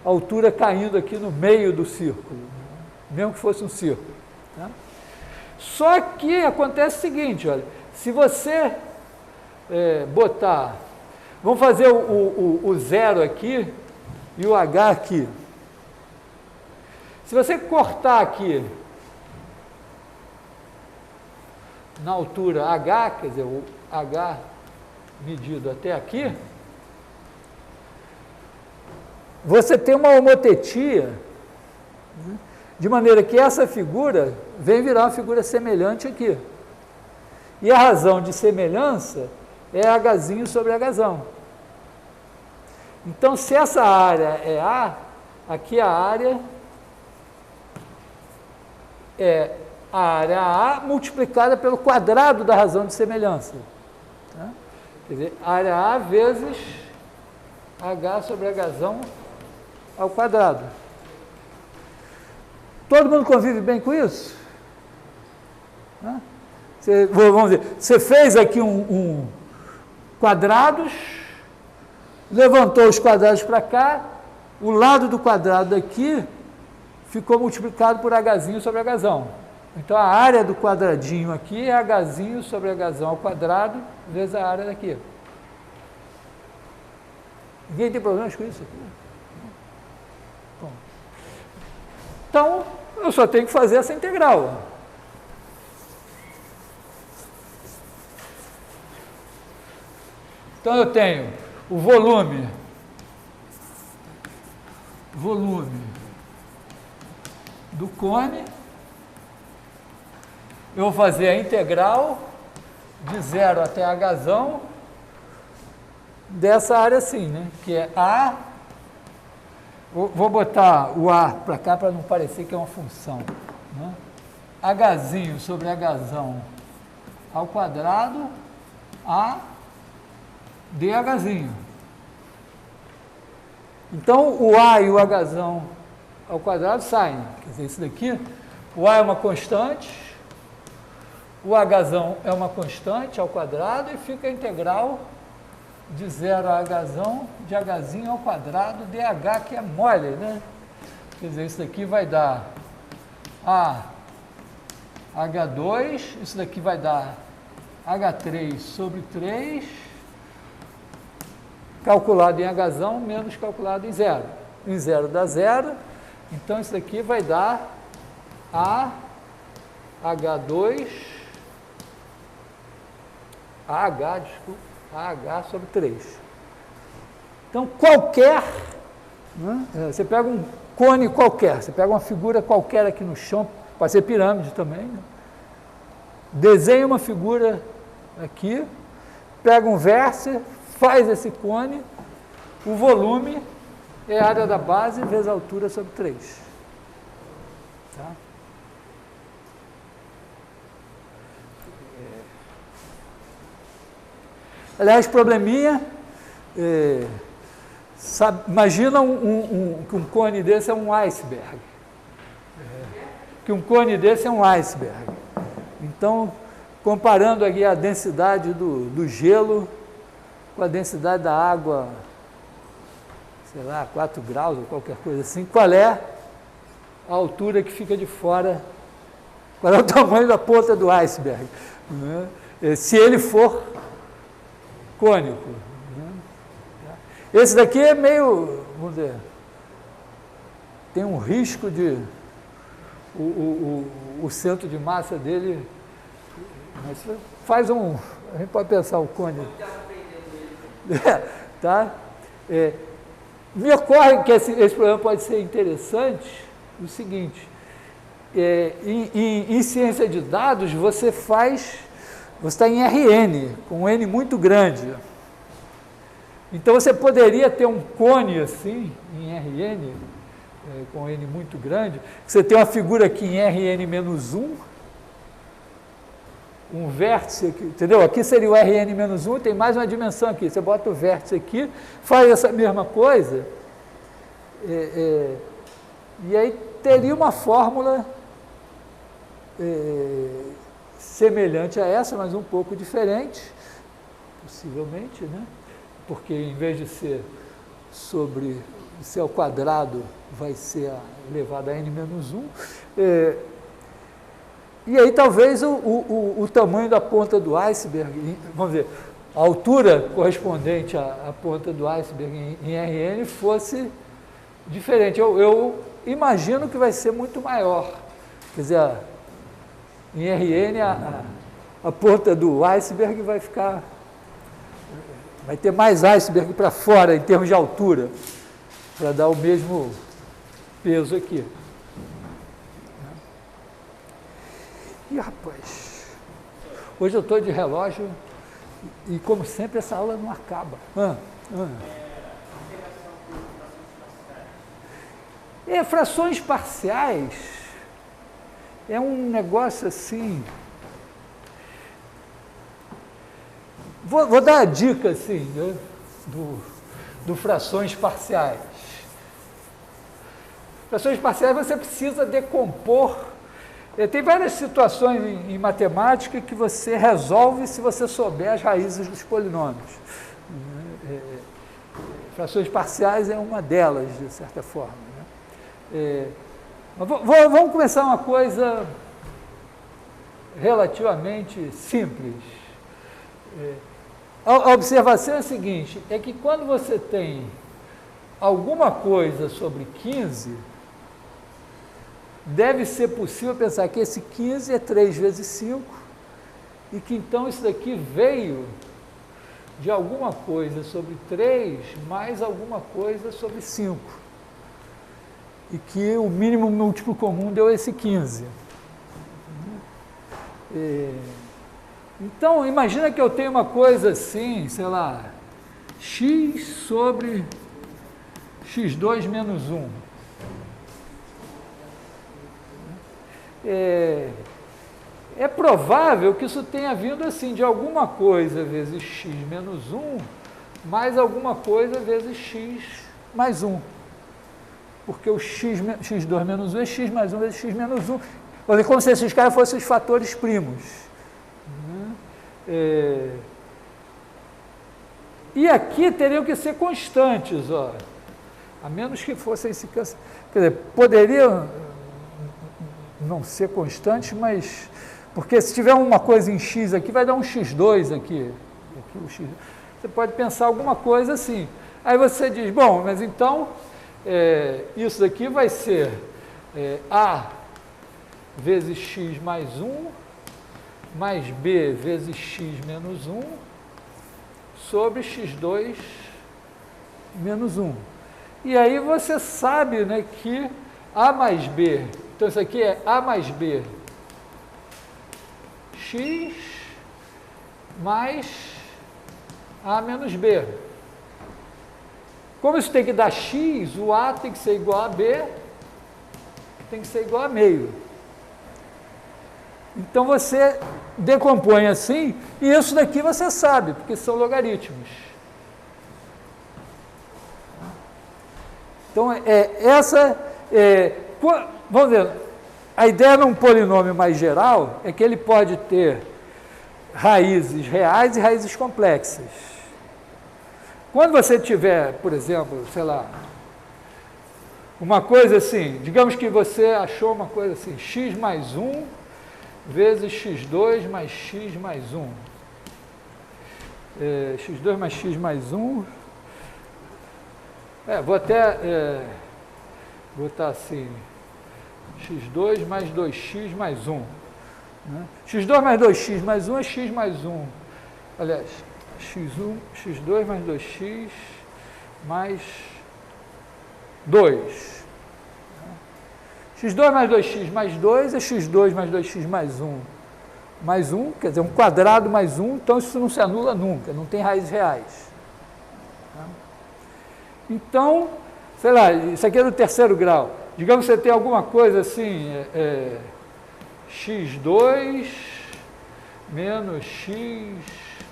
altura caindo aqui no meio do círculo, mesmo que fosse um círculo. Tá? Só que acontece o seguinte, olha, se você botar, vamos fazer o zero aqui e o H aqui. Se você cortar aqui na altura H, quer dizer, o H medido até aqui, você tem uma homotetia, né, de maneira que essa figura vem virar uma figura semelhante aqui. E a razão de semelhança é Hzinho sobre Hzão. Então, se essa área é A, aqui a área é a área A multiplicada pelo quadrado da razão de semelhança. Tá? Quer dizer, área A vezes H sobre Hzão ao quadrado. Todo mundo convive bem com isso? Tá? Vamos dizer, você fez aqui quadrados, levantou os quadrados para cá, o lado do quadrado aqui ficou multiplicado por Hzinho sobre Hzão. Então, a área do quadradinho aqui é Hzinho sobre Hzão ao quadrado vezes a área daqui. Ninguém tem problemas com isso aqui? Bom. Então, eu só tenho que fazer essa integral. Então, eu tenho o volume do cone, eu vou fazer a integral de 0 até Hzão dessa área assim, né? Que é A, vou botar o A para cá para não parecer que é uma função, né? Hzinho sobre Hzão ao quadrado, A dHzinho. Então, o A e o Hzão ao quadrado saem. Quer dizer, isso daqui, o A é uma constante, o Hzão é uma constante ao quadrado e fica a integral de 0 a Hzão de Hzinho ao quadrado dH, que é mole, né? Quer dizer, isso daqui vai dar a H2, isso daqui vai dar H3 sobre 3, calculado em Hzão menos calculado em 0. Em 0 dá 0, então isso daqui vai dar a H2, AH sobre 3. Então, qualquer, né, você pega um cone qualquer, você pega uma figura qualquer aqui no chão, pode ser pirâmide também, né? Desenha uma figura aqui, pega um vértice, faz esse cone, o volume é a área da base vezes a altura sobre 3. Tá? Aliás, probleminha, imagina que um cone desse é um iceberg. Que um cone desse é um iceberg. Então, comparando aqui a densidade do gelo com a densidade da água, sei lá, 4 graus ou qualquer coisa assim, qual é a altura que fica de fora, qual é o tamanho da ponta do iceberg, né? Se ele for cônico. Né? Esse daqui é meio, vamos dizer, tem um risco de o centro de massa dele, mas faz um, a gente pode pensar o cone. Tá? Me ocorre que esse problema pode ser interessante o seguinte, em ciência de dados você está em RN, com um N muito grande. Então você poderia ter um cone assim, em RN, com N muito grande, você tem uma figura aqui em Rn-1, um vértice aqui, entendeu? Aqui seria o Rn-1, tem mais uma dimensão aqui, você bota o vértice aqui, faz essa mesma coisa, e aí teria uma fórmula semelhante a essa, mas um pouco diferente, possivelmente, né? Porque em vez de ser sobre C ao quadrado, vai ser elevado a n-1. E aí talvez o tamanho da ponta do iceberg, vamos dizer, a altura correspondente à ponta do iceberg em Rn fosse diferente. Eu imagino que vai ser muito maior. Quer dizer, em Rn a ponta do iceberg vai ter mais iceberg para fora em termos de altura, para dar o mesmo peso aqui. E rapaz, hoje eu estou de relógio e como sempre essa aula não acaba. Frações parciais é um negócio assim. Vou dar a dica assim, né, do frações parciais. Frações parciais você precisa decompor. Tem várias situações em matemática que você resolve se você souber as raízes dos polinômios. Frações parciais é uma delas, de certa forma. Né? Vamos começar uma coisa relativamente simples. A observação é a seguinte, é que quando você tem alguma coisa sobre 15, deve ser possível pensar que esse 15 é 3 vezes 5 e que então isso daqui veio de alguma coisa sobre 3 mais alguma coisa sobre 5 e que o mínimo múltiplo comum deu esse 15. Então, imagina que eu tenho uma coisa assim, sei lá, x sobre x2 menos 1. É provável que isso tenha vindo assim, de alguma coisa vezes x menos 1, mais alguma coisa vezes x mais 1. Porque o x2 menos 1 é x mais 1 vezes x menos 1. Como se esses caras fossem os fatores primos. E aqui teriam que ser constantes, ó, a menos que fossem se cansa. Quer dizer, poderia não ser constante, mas porque se tiver uma coisa em x aqui, vai dar um x2 aqui. O x, você pode pensar alguma coisa assim. Aí você diz, bom, mas então isso daqui vai ser A vezes x mais 1 mais B vezes x menos 1 sobre x2 menos 1. E aí você sabe, né, que A mais B, então isso aqui é A mais B, x mais A menos B. Como isso tem que dar x, o A tem que ser igual a B, tem que ser igual a meio. Então você decompõe assim, e isso daqui você sabe, porque são logaritmos. Então, vamos ver, a ideia num polinômio mais geral é que ele pode ter raízes reais e raízes complexas. Quando você tiver, por exemplo, sei lá, uma coisa assim, digamos que você achou uma coisa assim, x mais 1 vezes x2 mais x mais 1. X2 mais x mais 1. Vou até botar assim, x2 mais 2x mais 1. Né? x2 mais 2x mais 1 é x mais 1. Aliás, x1, x2 mais 2x mais 2. x2 mais 2x mais 2 é x2 mais 2x mais 1, quer dizer, um quadrado mais 1, então isso não se anula nunca, não tem raízes reais. Então, sei lá, isso aqui é do terceiro grau. Digamos que você tem alguma coisa assim, x2 menos x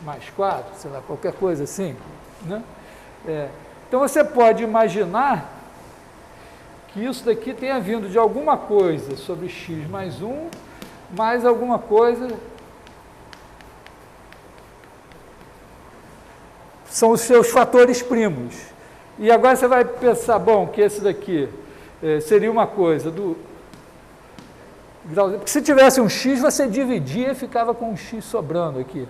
mais 4, sei lá, qualquer coisa assim. Né? Então você pode imaginar que isso daqui tenha vindo de alguma coisa sobre x mais 1, mais alguma coisa. São os seus fatores primos. E agora você vai pensar, bom, que esse daqui seria uma coisa do grau. Porque se tivesse um x, você dividia e ficava com um x sobrando aqui.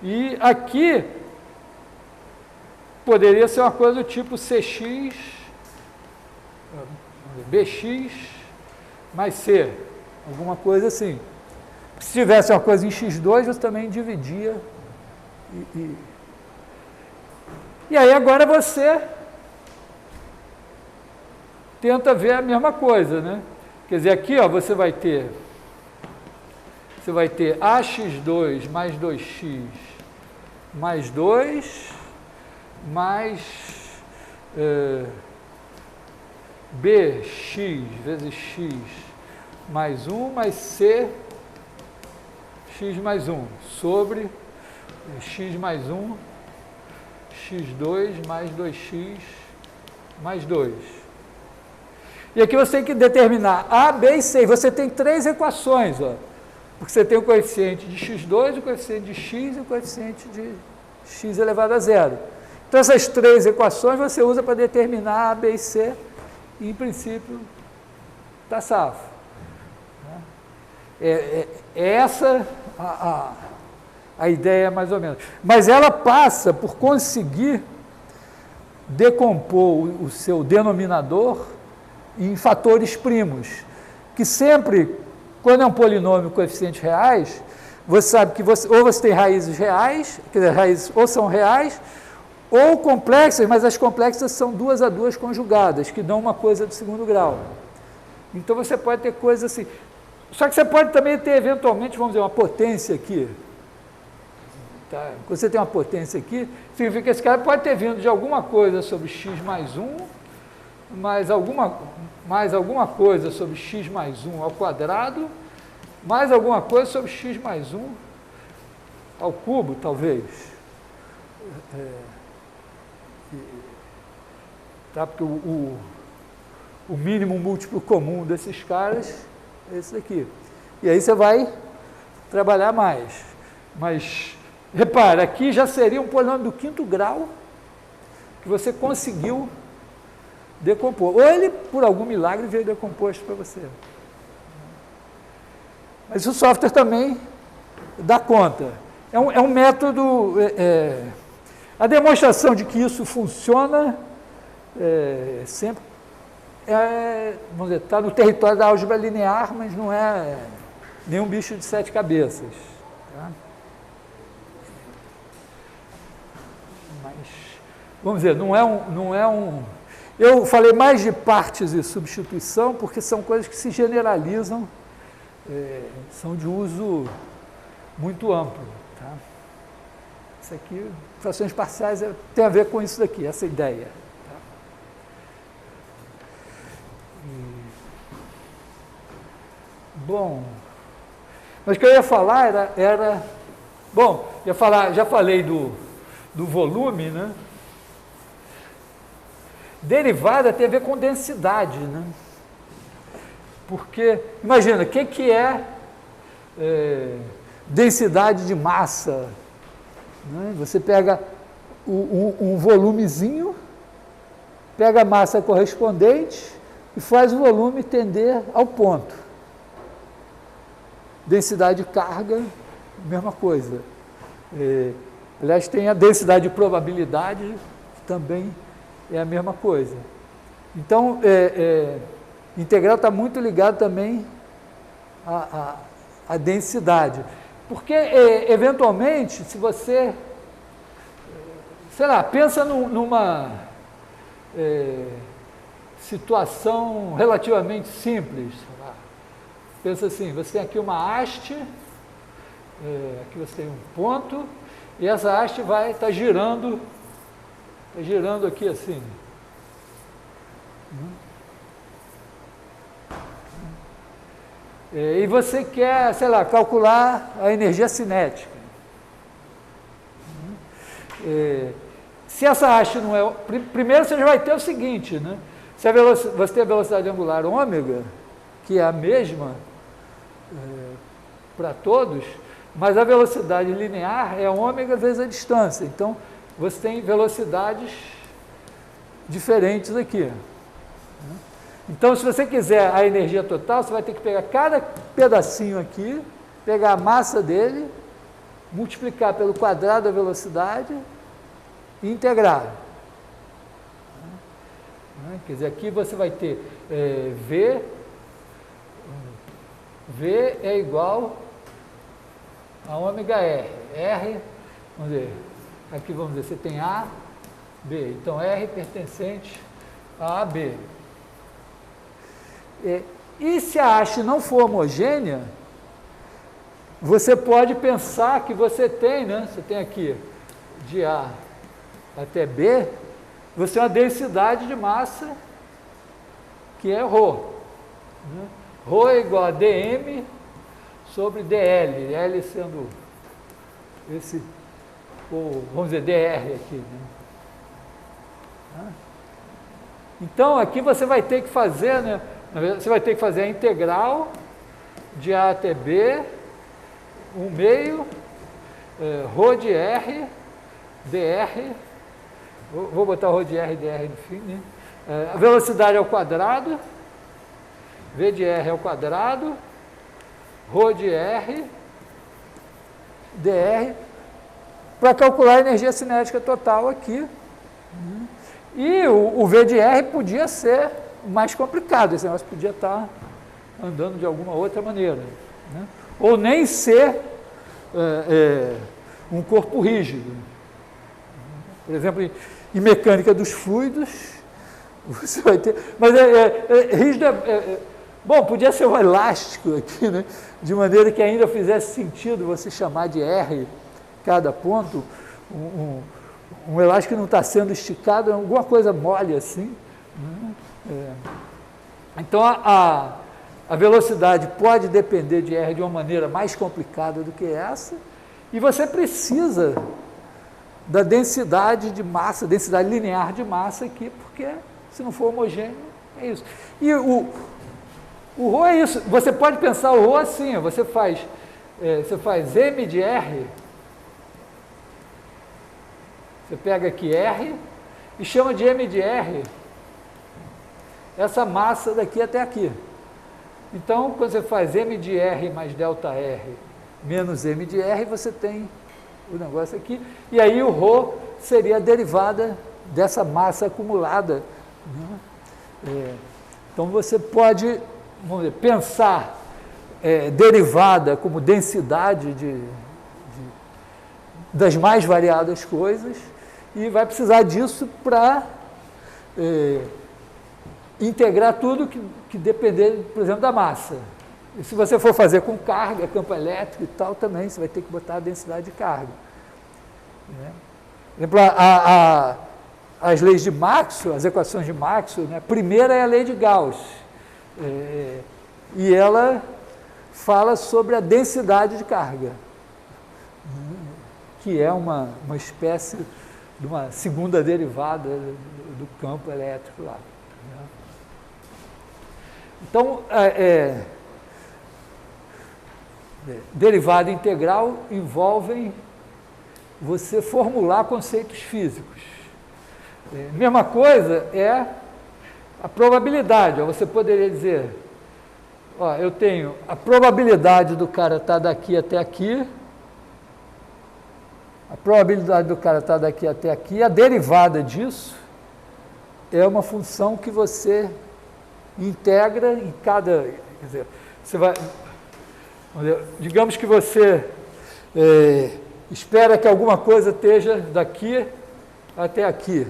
E aqui poderia ser uma coisa do tipo cx, bx mais c, alguma coisa assim. Se tivesse uma coisa em x2, você também dividia. E aí agora você tenta ver a mesma coisa, né? Quer dizer, aqui ó, você vai ter ax2 mais 2x mais 2 mais bx vezes x mais 1 mais c x mais 1 sobre x mais 1 x2 mais 2x mais 2. E aqui você tem que determinar A, B e C. Você tem três equações, ó, porque você tem o coeficiente de x2, o coeficiente de x e o coeficiente de x elevado a zero. Então, essas três equações você usa para determinar A, B e C, e, em princípio, está safo. Essa a ideia, mais ou menos. Mas ela passa por conseguir decompor o seu denominador em fatores primos, que sempre, quando é um polinômio com coeficientes reais, você sabe que ou você tem raízes reais, quer dizer, raízes ou são reais, ou complexas, mas as complexas são 2 a 2 conjugadas, que dão uma coisa do segundo grau. Então você pode ter coisas assim. Só que você pode também ter, eventualmente, vamos dizer, uma potência aqui. Tá? Quando você tem uma potência aqui, significa que esse cara pode ter vindo de alguma coisa sobre x mais 1, mais alguma coisa sobre x mais 1 ao quadrado, mais alguma coisa sobre x mais 1 ao cubo, talvez. Tá? Porque o mínimo múltiplo comum desses caras é esse daqui. E aí você vai trabalhar mais. Mas, repare, aqui já seria um polinômio do quinto grau que você conseguiu decompor. Ou ele, por algum milagre, veio decomposto para você. Mas o software também dá conta. É um método... a demonstração de que isso funciona sempre vamos dizer, está no território da álgebra linear, mas não é nenhum bicho de 7 cabeças. Tá? Mas, vamos dizer, não é um... Eu falei mais de partes e substituição, porque são coisas que se generalizam, são de uso muito amplo. Tá? Isso aqui, frações parciais, tem a ver com isso daqui, essa ideia. Tá? Bom, mas o que eu ia falar era bom, já falei do volume, né? Derivada tem a ver com densidade, né? Porque, imagina, o que é densidade de massa? Né? Você pega um volumezinho, pega a massa correspondente e faz o volume tender ao ponto. Densidade de carga, mesma coisa. Aliás, tem a densidade de probabilidade, que também é a mesma coisa. Então, integral está muito ligado também à densidade. Porque, eventualmente, se você, sei lá, pensa numa situação relativamente simples. Pensa assim, você tem aqui uma haste, aqui você tem um ponto, e essa haste vai estar girando aqui assim. E você quer, sei lá, calcular a energia cinética. Se essa haste não é... Primeiro você já vai ter o seguinte, né? Se você tem a velocidade angular ômega, que é a mesma para todos, mas a velocidade linear é ômega vezes a distância. Então, você tem velocidades diferentes aqui. Então, se você quiser a energia total, você vai ter que pegar cada pedacinho aqui, pegar a massa dele, multiplicar pelo quadrado da velocidade e integrar. Quer dizer, aqui você vai ter V é igual a ômega R. R, vamos dizer, aqui vamos dizer, você tem A, B. Então, R pertencente a AB. E se a haste não for homogênea, você pode pensar que você tem, né? Você tem aqui de A até B, você tem uma densidade de massa que é ρ. Né? ρ é igual a dm sobre dl, L sendo esse, vamos dizer, dr aqui. Né? Então, aqui você vai ter que fazer, né? Você vai ter que fazer a integral de A até B, 1/2, ρ de R, dr, vou botar ρ de R e dr no fim, né? A velocidade ao quadrado, V de R ao quadrado, ρ de R, dr, para calcular a energia cinética total aqui. E o V de R podia ser mais complicado, esse negócio podia estar andando de alguma outra maneira. Né? Ou nem ser um corpo rígido. Por exemplo, em mecânica dos fluidos, você vai ter... Mas rígido bom, podia ser um elástico aqui, né? De maneira que ainda fizesse sentido você chamar de R cada ponto, um elástico que não está sendo esticado, alguma coisa mole assim. Né? Então, a velocidade pode depender de R de uma maneira mais complicada do que essa, e você precisa da densidade de massa, densidade linear de massa aqui, porque se não for homogêneo, é isso. E o ρ é isso. Você pode pensar o ρ assim, você faz você faz M de R, você pega aqui R e chama de M de R essa massa daqui até aqui. Então, quando você faz M de R mais delta R menos M de R, você tem o negócio aqui, e aí o ρ seria a derivada dessa massa acumulada, né? Então você pode, vamos dizer, pensar derivada como densidade das mais variadas coisas, e vai precisar disso para integrar tudo que depender, por exemplo, da massa. E se você for fazer com carga, campo elétrico e tal, também você vai ter que botar a densidade de carga, né? Por exemplo, as leis de Maxwell, as equações de Maxwell, né? A primeira é a lei de Gauss, e ela fala sobre a densidade de carga, que é uma espécie de uma segunda derivada do campo elétrico lá, né? Então, derivada integral envolvem você formular conceitos físicos. Mesma coisa é a probabilidade. Você poderia dizer, eu tenho a probabilidade do cara estar daqui até aqui, a probabilidade do cara estar daqui até aqui, a derivada disso é uma função que você integra em cada... Quer dizer, você vai... Digamos que você espera que alguma coisa esteja daqui até aqui.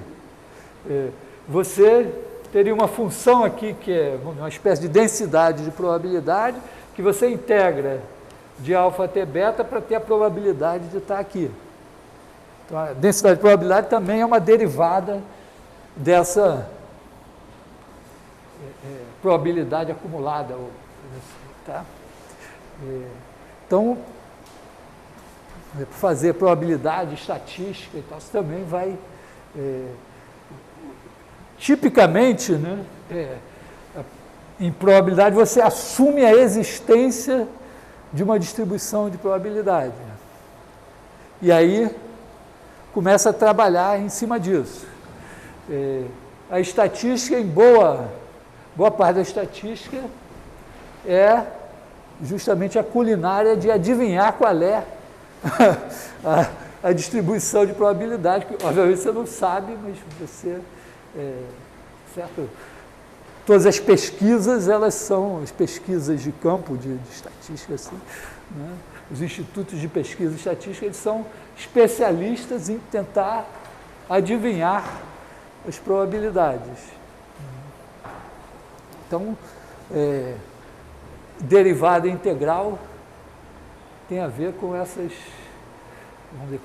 Você teria uma função aqui que é uma espécie de densidade de probabilidade que você integra de alfa até beta para ter a probabilidade de estar aqui. Então, a densidade de probabilidade também é uma derivada dessa probabilidade acumulada, tá? Então, fazer probabilidade, estatística e tal, você também vai... tipicamente, né, em probabilidade, você assume a existência de uma distribuição de probabilidade. E aí, começa a trabalhar em cima disso. A estatística, em boa parte da estatística, é justamente a culinária de adivinhar qual é a distribuição de probabilidade, que obviamente você não sabe, mas você, certo? Todas as pesquisas, elas são as pesquisas de campo de estatística, assim, né? Os institutos de pesquisa estatística, eles são especialistas em tentar adivinhar as probabilidades. Então, derivada integral tem a ver com essas, vamos dizer,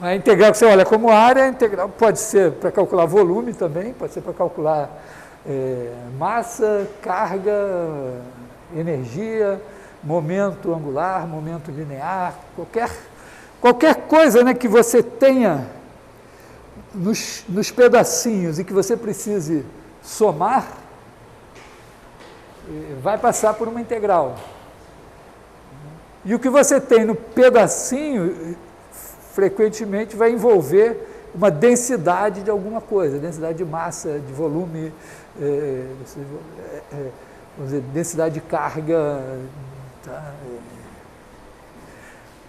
a integral que você olha como área, a integral pode ser para calcular volume também, pode ser para calcular massa, carga, energia, momento angular, momento linear, qualquer coisa, né, que você tenha nos pedacinhos e que você precise somar, vai passar por uma integral. E o que você tem no pedacinho, frequentemente vai envolver uma densidade de alguma coisa, densidade de massa, de volume, vamos dizer, densidade de carga. Tá?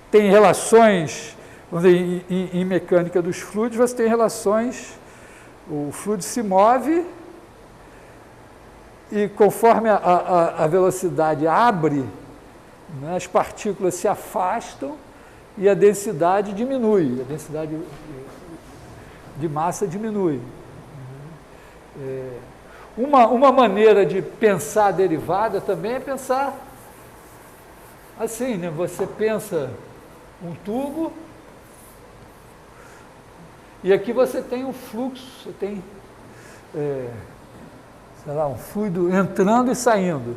Tem relações, vamos dizer, em mecânica dos fluidos, você tem relações, o fluido se move e conforme a velocidade abre, né, as partículas se afastam e a densidade diminui, a densidade de massa diminui. Uma maneira de pensar a derivada também é pensar assim, né? Você pensa um tubo e aqui você tem um fluxo, você tem, sei lá, um fluido entrando e saindo.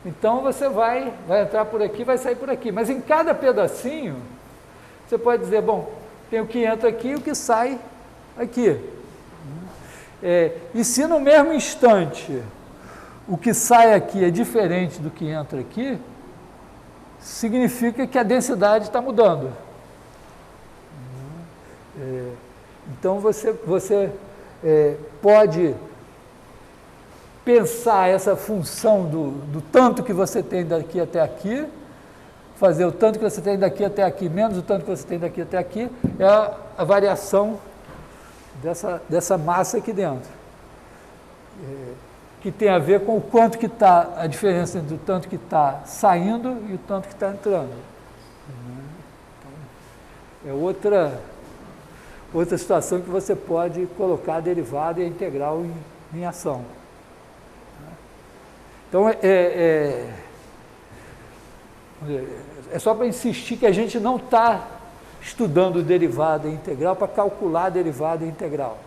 Então você vai entrar por aqui, vai sair por aqui. Mas em cada pedacinho, você pode dizer, bom, tem o que entra aqui e o que sai aqui. E se no mesmo instante o que sai aqui é diferente do que entra aqui, significa que a densidade está mudando. Então, você pode pensar essa função do tanto que você tem daqui até aqui, fazer o tanto que você tem daqui até aqui, menos o tanto que você tem daqui até aqui, é a variação dessa massa aqui dentro, que tem a ver com o quanto que está, a diferença entre o tanto que está saindo e o tanto que está entrando. Então, é outra situação que você pode colocar a derivada e a integral em ação. Então, é só para insistir que a gente não está estudando derivada e integral para calcular derivada e integral,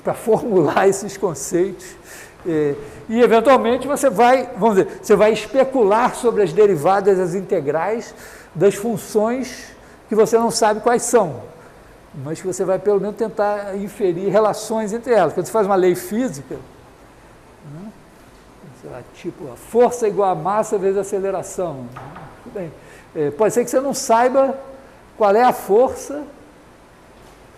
para formular esses conceitos. E, eventualmente, você vai, vamos dizer, você vai especular sobre as derivadas e as integrais das funções que você não sabe quais são, mas que você vai, pelo menos, tentar inferir relações entre elas. Quando você faz uma lei física, né, sei lá, tipo, a força é igual a massa vezes a aceleração. Tudo bem. Pode ser que você não saiba qual é a força,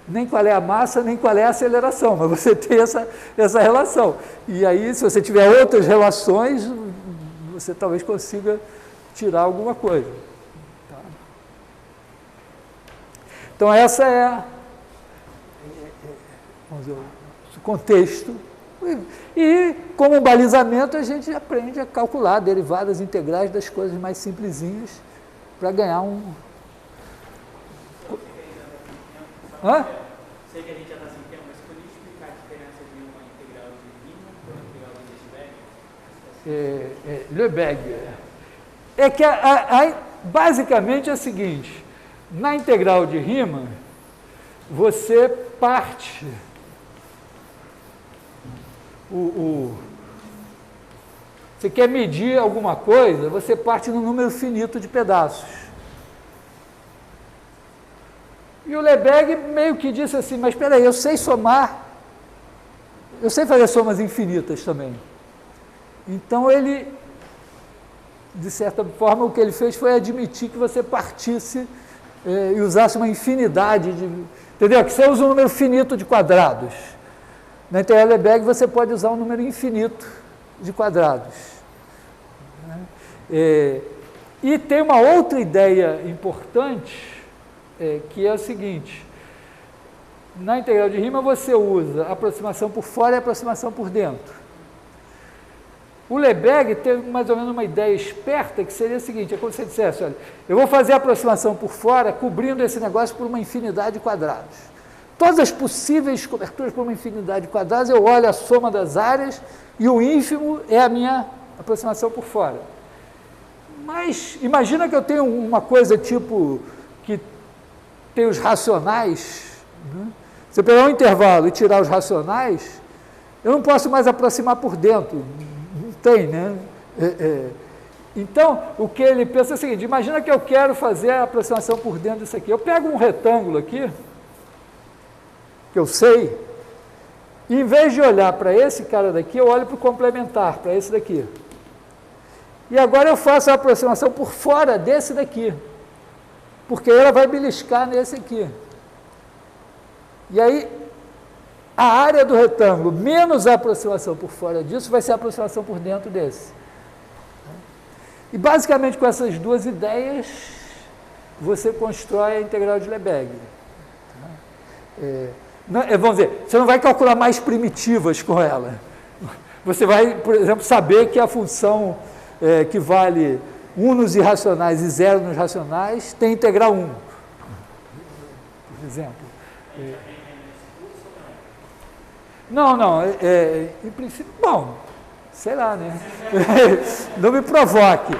nem qual é a massa, nem qual é a aceleração, mas você tem essa relação. E aí, se você tiver outras relações, você talvez consiga tirar alguma coisa. Tá? Então, essa é vamos dizer, o contexto. E, como balizamento, a gente aprende a calcular derivadas integrais das coisas mais simplesinhas para ganhar um... Hã?
Sei que a gente já está sem tempo, mas poderia explicar a diferença de uma integral de Riemann para uma integral de Lebesgue?
Lebesgue. É que basicamente é o seguinte, na integral de Riemann, você parte... Você quer medir alguma coisa, você parte num número finito de pedaços. E o Lebesgue meio que disse assim, mas espera aí, eu sei somar, eu sei fazer somas infinitas também. Então ele, de certa forma, o que ele fez foi admitir que você partisse e usasse uma infinidade de... Entendeu? Que você usa um número finito de quadrados. Na integral de Lebesgue você pode usar um número infinito de quadrados. E tem uma outra ideia importante, que é o seguinte, na integral de Riemann você usa a aproximação por fora e a aproximação por dentro. O Lebesgue teve mais ou menos uma ideia esperta, que seria o seguinte, é como se você dissesse, olha, eu vou fazer a aproximação por fora, cobrindo esse negócio por uma infinidade de quadrados. Todas as possíveis coberturas por uma infinidade de quadrados, eu olho a soma das áreas e o ínfimo é a minha aproximação por fora. Mas imagina que eu tenho uma coisa tipo que tem os racionais, né? Se eu pegar um intervalo e tirar os racionais, eu não posso mais aproximar por dentro, não tem, né? Então, o que ele pensa é o seguinte, imagina que eu quero fazer a aproximação por dentro disso aqui, eu pego um retângulo aqui, que eu sei, e em vez de olhar para esse cara daqui, eu olho para o complementar, para esse daqui. E agora eu faço a aproximação por fora desse daqui, porque ela vai beliscar nesse aqui. E aí, a área do retângulo, menos a aproximação por fora disso, vai ser a aproximação por dentro desse. E basicamente com essas duas ideias, você constrói a integral de Lebesgue. Vamos dizer, você não vai calcular mais primitivas com ela. Você vai, por exemplo, saber que a função que vale 1 nos irracionais e 0 nos racionais tem integral 1. Por exemplo. Não, em princípio, bom, sei lá, né? Não me provoque.